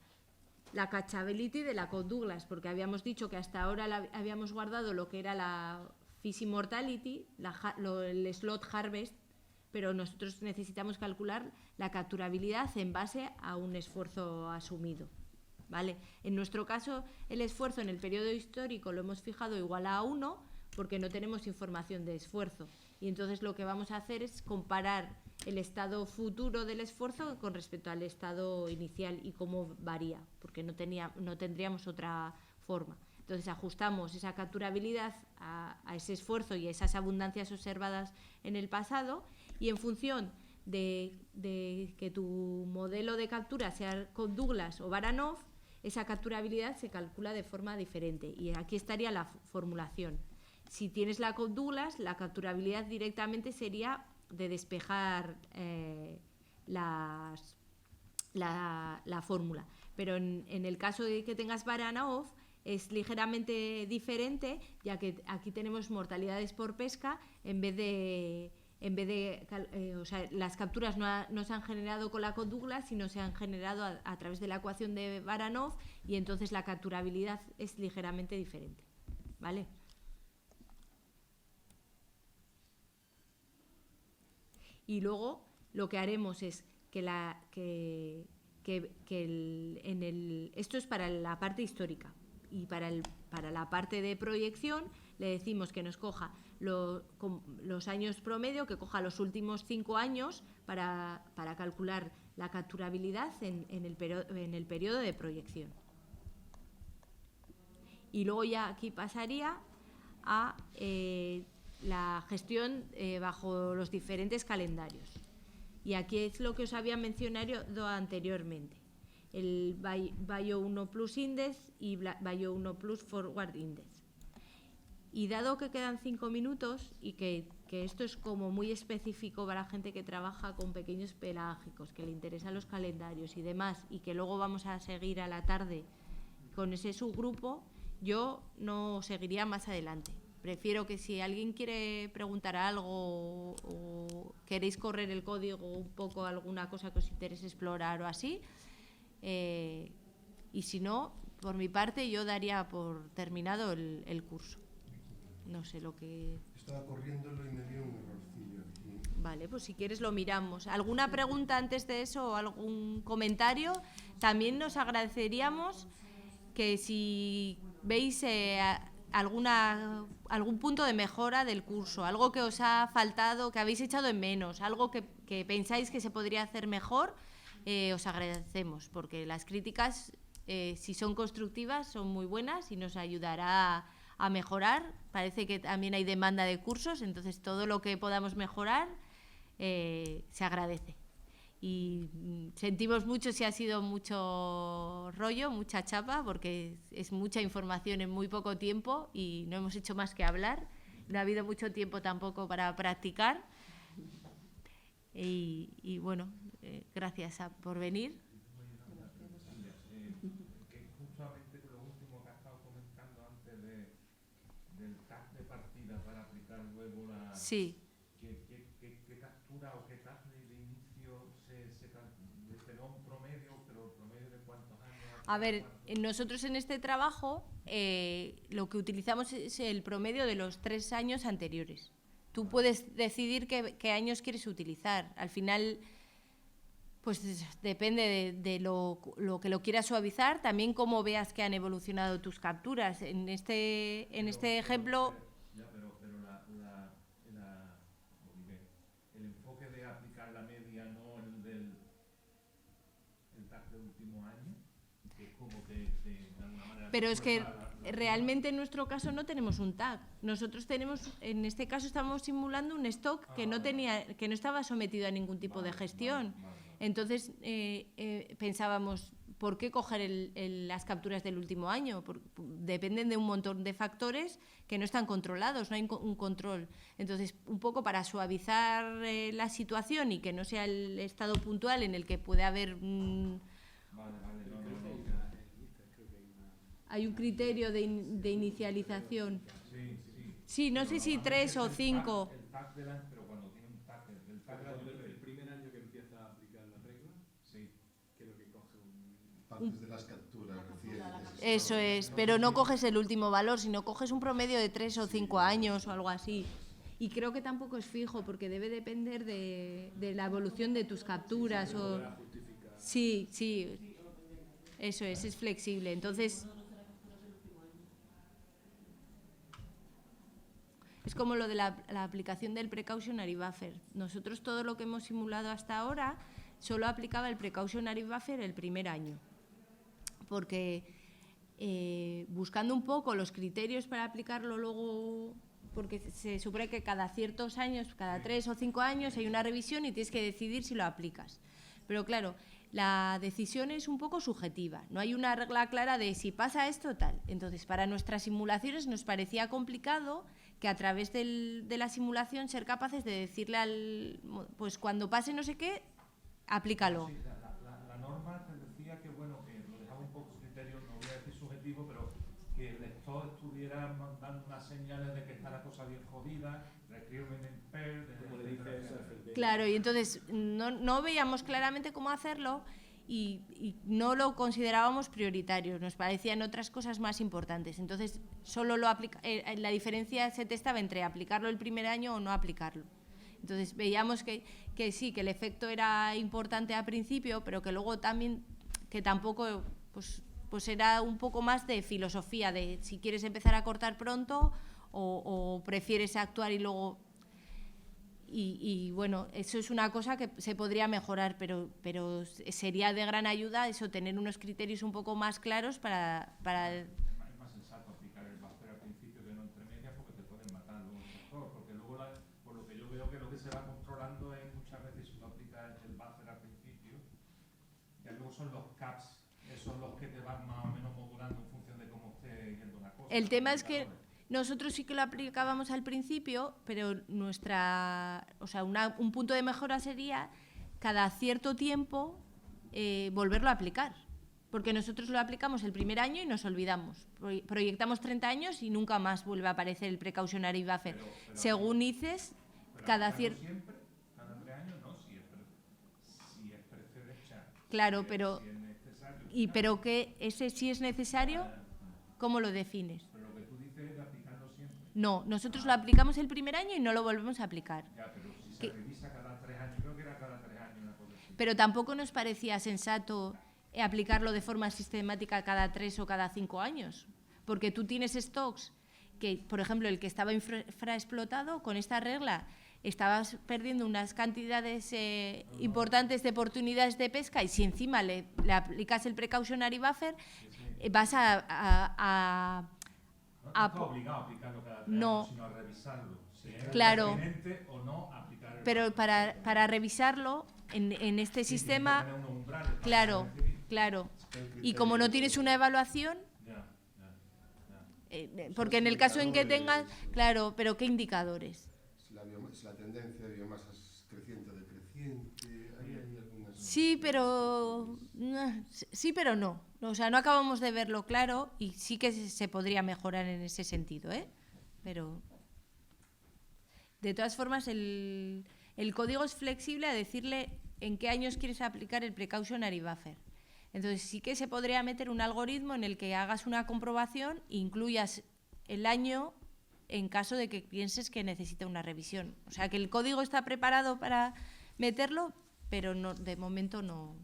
catchability de la Codd-Douglas, porque habíamos dicho que hasta ahora habíamos guardado lo que era la fishing mortality, el slot harvest, pero nosotros necesitamos calcular la capturabilidad en base a un esfuerzo asumido, ¿vale? En nuestro caso, el esfuerzo en el periodo histórico lo hemos fijado igual a 1 porque no tenemos información de esfuerzo. Y entonces lo que vamos a hacer es comparar el estado futuro del esfuerzo con respecto al estado inicial y cómo varía, porque no tendríamos otra forma. Entonces ajustamos esa capturabilidad a ese esfuerzo y a esas abundancias observadas en el pasado, y en función de que tu modelo de captura sea Cobb-Douglas o Baranov, esa capturabilidad se calcula de forma diferente, y aquí estaría la formulación. Si tienes la Cobb-Douglas, la capturabilidad directamente sería de despejar la fórmula, pero en el caso de que tengas Baranov es ligeramente diferente, ya que aquí tenemos mortalidades por pesca o sea, las capturas no se han generado con la Cobb-Douglas, sino se han generado a través de la ecuación de Baranov, y entonces la capturabilidad es ligeramente diferente, ¿vale? Y luego lo que haremos es esto es para la parte histórica, y para la parte de proyección le decimos que nos coja los años promedio, que coja los últimos 5 años para calcular la capturabilidad en el periodo de proyección. Y luego ya aquí pasaría a la gestión bajo los diferentes calendarios. Y aquí es lo que os había mencionado anteriormente, el Bio 1 Plus Index y Bio 1 Plus Forward Index. Y dado que quedan 5 minutos y que esto es como muy específico para la gente que trabaja con pequeños pelágicos, que le interesan los calendarios y demás, y que luego vamos a seguir a la tarde con ese subgrupo, yo no seguiría más adelante. Prefiero que si alguien quiere preguntar algo o queréis correr el código un poco, alguna cosa que os interese explorar o así, y si no, por mi parte yo daría por terminado el curso. No sé lo que... Estaba corriéndolo y me dio un errorcillo aquí. Vale, pues si quieres lo miramos. ¿Alguna pregunta antes de eso o algún comentario? También nos agradeceríamos que si veis algún punto de mejora del curso, algo que os ha faltado, que habéis echado en menos, algo que pensáis que se podría hacer mejor, os agradecemos, porque las críticas, si son constructivas, son muy buenas y nos ayudará a mejorar. Parece que también hay demanda de cursos, entonces todo lo que podamos mejorar se agradece. Y sentimos mucho si ha sido mucho rollo, mucha chapa, porque es mucha información en muy poco tiempo y no hemos hecho más que hablar. No ha habido mucho tiempo tampoco para practicar. Y bueno, gracias por venir. Que justamente lo último que has estado comentando antes del tag de partida para aplicar luego la... Sí. ¿Qué captura o qué tag de inicio se da un promedio, pero el promedio de cuántos años? A ver, nosotros en este trabajo lo que utilizamos es el promedio de los 3 años anteriores. Tú puedes decidir qué años quieres utilizar. Al final, pues depende de lo que lo quieras suavizar, también cómo veas que han evolucionado tus capturas. En este ejemplo... El enfoque de aplicar la media, no el del tag del último año, que es como que de alguna manera... Pero es que realmente en nuestro caso no tenemos un tag. Nosotros tenemos, en este caso estamos simulando un stock que no estaba sometido a ningún tipo de gestión. Entonces pensábamos, ¿por qué coger las capturas del último año? Dependen de un montón de factores que no están controlados, no hay un control. Entonces, un poco para suavizar la situación y que no sea el estado puntual en el que puede haber... Hay un criterio de inicialización. Sí, no sé si 3 o 5. El tag del año, pero cuando tiene un tag, el tag El primer año que empieza a aplicar la regla, sí, creo que coge Partes de las capturas recientes. Eso es, pero no coges el último valor, sino coges un promedio de 3 o 5 años o algo así. Y creo que tampoco es fijo, porque debe depender de la evolución de tus capturas. Sí, eso es flexible. Entonces, Es como lo de la aplicación del precautionary buffer. Nosotros todo lo que hemos simulado hasta ahora solo aplicaba el precautionary buffer el primer año, porque buscando un poco los criterios para aplicarlo luego, porque se supone que cada ciertos años, cada 3 o 5 años hay una revisión y tienes que decidir si lo aplicas. Pero claro, la decisión es un poco subjetiva, no hay una regla clara de si pasa esto tal. Entonces, para nuestras simulaciones nos parecía complicado que a través de la simulación ser capaces de decirle pues cuando pase no sé qué, aplícalo. Sí, la norma te decía que, bueno, que lo dejaba un poco criterio, no voy a decir subjetivo, pero que el lector estuviera dando unas señales de que está la cosa bien jodida, requirement impaired, Como le dice eso, Claro, y entonces no veíamos claramente cómo hacerlo y no lo considerábamos prioritario, nos parecían otras cosas más importantes. Entonces, solo la diferencia se testaba entre aplicarlo el primer año o no aplicarlo. Entonces, veíamos que sí, que el efecto era importante al principio, pero que luego también, que tampoco, pues era un poco más de filosofía, de si quieres empezar a cortar pronto o prefieres actuar y luego... Y bueno, eso es una cosa que se podría mejorar, pero sería de gran ayuda eso, tener unos criterios un poco más claros para... Es más sensato aplicar el buffer al principio que no entre medias, porque te pueden matar luego el sector, porque luego, por lo que yo veo, que lo que se va controlando es muchas veces si tú aplicas el buffer al principio, ya luego son los caps, esos son los que te van más o menos modulando en función de cómo esté yendo la cosa. El tema es que nosotros sí que lo aplicábamos al principio, pero un punto de mejora sería cada cierto tiempo volverlo a aplicar. Porque nosotros lo aplicamos el primer año y nos olvidamos. Proyectamos 30 años y nunca más vuelve a aparecer el precautionary buffer. Pero según ICES, cada cierto... siempre, cada 3 años, no, si es precedente. Claro, pero... Si es necesario. Pero que ese sí es necesario, ¿cómo lo defines? Pero lo que tú dices es de aplicarlo siempre. No, nosotros lo aplicamos el primer año y no lo volvemos a aplicar. Ya, pero si se revisa cada 3 años, creo que era cada 3 años una cosa así. Pero tampoco nos parecía sensato aplicarlo de forma sistemática cada 3 o cada 5 años. Porque tú tienes stocks que, por ejemplo, el que estaba infraexplotado, con esta regla estabas perdiendo unas cantidades importantes de oportunidades de pesca y si encima le aplicas el precautionary buffer, vas No está obligado a aplicarlo cada 3 años, sino a revisarlo. Si es pertinente o no aplicar el pero para revisarlo en este sistema, tiene que tener unos umbrales para claro, decidir. claro. Y como no tienes una evaluación, porque en el caso en que tengas, claro, pero ¿qué indicadores? Es la tendencia de biomasas creciente o decreciente, hay algunas... Sí, pero no. O sea, no acabamos de verlo claro y sí que se podría mejorar en ese sentido, ¿eh? Pero, de todas formas, el código es flexible a decirle en qué años quieres aplicar el precautionary buffer. Entonces, sí que se podría meter un algoritmo en el que hagas una comprobación e incluyas el año en caso de que pienses que necesita una revisión. O sea, que el código está preparado para meterlo, pero no, de momento no.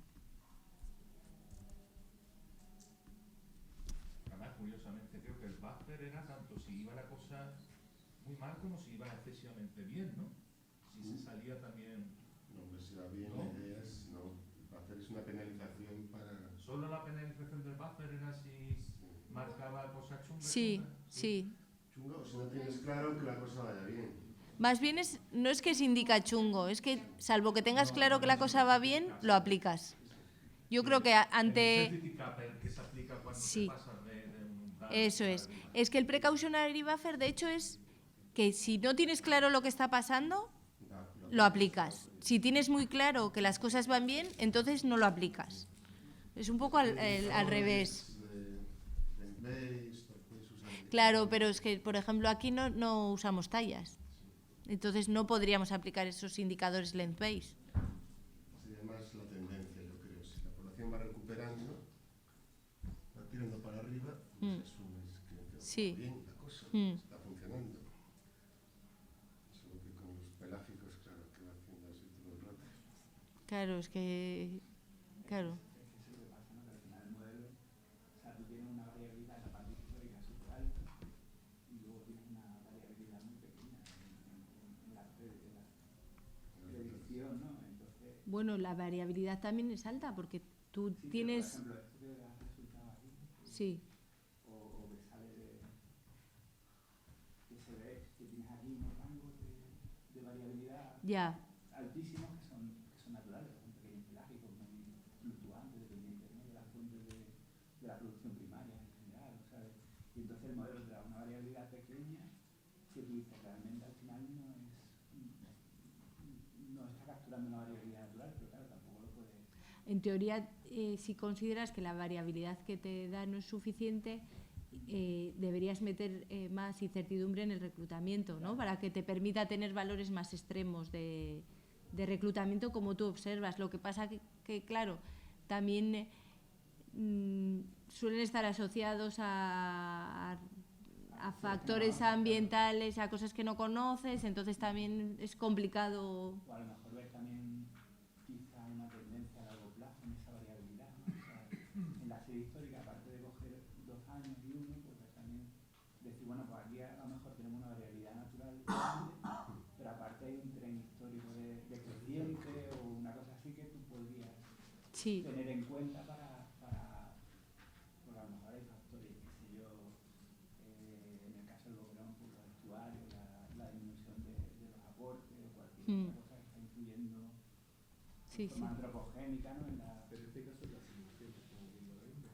Además, curiosamente, creo que el buffer era tanto si iba la cosa muy mal como si iba excesivamente bien, ¿no? Si se salía también... No, hombre, si va bien, ¿no? la idea es, no, hacer es una penalización para... ¿Solo la penalización del buffer era si marcaba cosas chungas? Sí, chungas? sí. Chungo, o si no tienes claro que la cosa vaya bien. Más bien no es que se indica chungo, es que salvo que tengas claro que la cosa va bien, lo aplicas. Yo creo que ante... El safety cap, el que se aplica cuando Sí. se pasa de un umbral Eso para es. arriba. Es que el precautionary buffer, de hecho, es que si no tienes claro lo que está pasando, lo aplicas. Si tienes muy claro que las cosas van bien, entonces no lo aplicas. Es un poco al revés. Claro, pero es que, por ejemplo, aquí no usamos tallas. Entonces no podríamos aplicar esos indicadores length-based. Sería más la tendencia, yo creo. Si la población va recuperando, va tirando para arriba, pues asumes que Sí. va bien la cosa, Mm. está funcionando. Solo que con los pelágicos, claro, que va haciendo así todo el rato. Claro, es que... Claro. Es lo que pasa, ¿no? Que al final el modelo, o sea, tú tienes una variabilidad en la parte histórica súper alta y luego tienes una variabilidad muy pequeña Bueno, la variabilidad también es alta porque tú Sí, pero, tienes... por ejemplo, esto que da resultado aquí, Sí, o que sale de... que se ve que tienes aquí unos rangos de variabilidad ya. altísimos que son naturales, son pequeños pelágicos, muy fluctuantes, dependientes, ¿no?, de las fuentes de la producción primaria en general, ¿sabes? Y entonces el modelo te da una variabilidad pequeña que tú dices, realmente al final no está capturando una variabilidad natural, pero claro, tampoco lo puede... En teoría, si consideras que la variabilidad que te da no es suficiente, deberías meter más incertidumbre en el reclutamiento, ¿no? Para que te permita tener valores más extremos de reclutamiento como tú observas. Lo que pasa que claro, también suelen estar asociados a factores ambientales, a cosas que no conoces, entonces también es complicado. O a lo mejor ver también quizá una tendencia a largo plazo en esa variabilidad, ¿no? O sea, en la serie histórica, aparte de coger 2 años y 1, pues ver también decir, bueno, pues aquí a lo mejor tenemos una variabilidad natural grande, pero aparte hay un tren histórico decreciente o una cosa así que tú podrías Sí. tener en cuenta para porque a lo mejor hay factores, qué sé yo, en el caso del boquerón, pues los estuarios, la disminución de los aportes o cualquier otra cosa que está influyendo Sí, de forma sí. antropogénica, ¿no? En la... Pero en este caso la simulación que estamos viendo ahora mismo,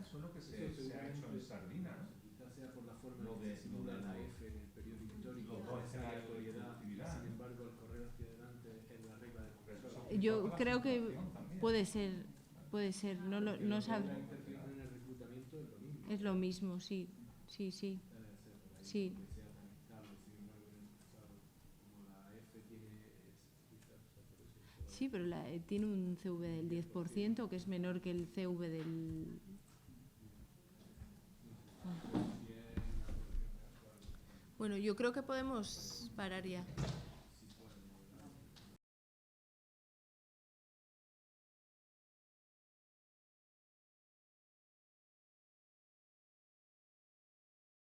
Eso es lo que se ha hecho en Sardina, ¿no? quizás sea por la forma Lo en que de- se simula lo de la los- F en el periodo histórico, los dos esa escenarios de aleatoriedad, y productividad, sin ¿no? embargo al correr hacia adelante en la regla del profesor. Yo creo que puede ser, no lo Porque no lo que sab- es la interferencia en el reclutamiento es lo mismo. es lo mismo, sí, sí, sí, Debe de ser por ahí, sí. que sea tan estable, sin embargo en el pasado, como la F tiene quizás, o sea, por eso Sí, pero tiene un CV del 10%, que es menor que el CV del... Bueno, yo creo que podemos parar ya.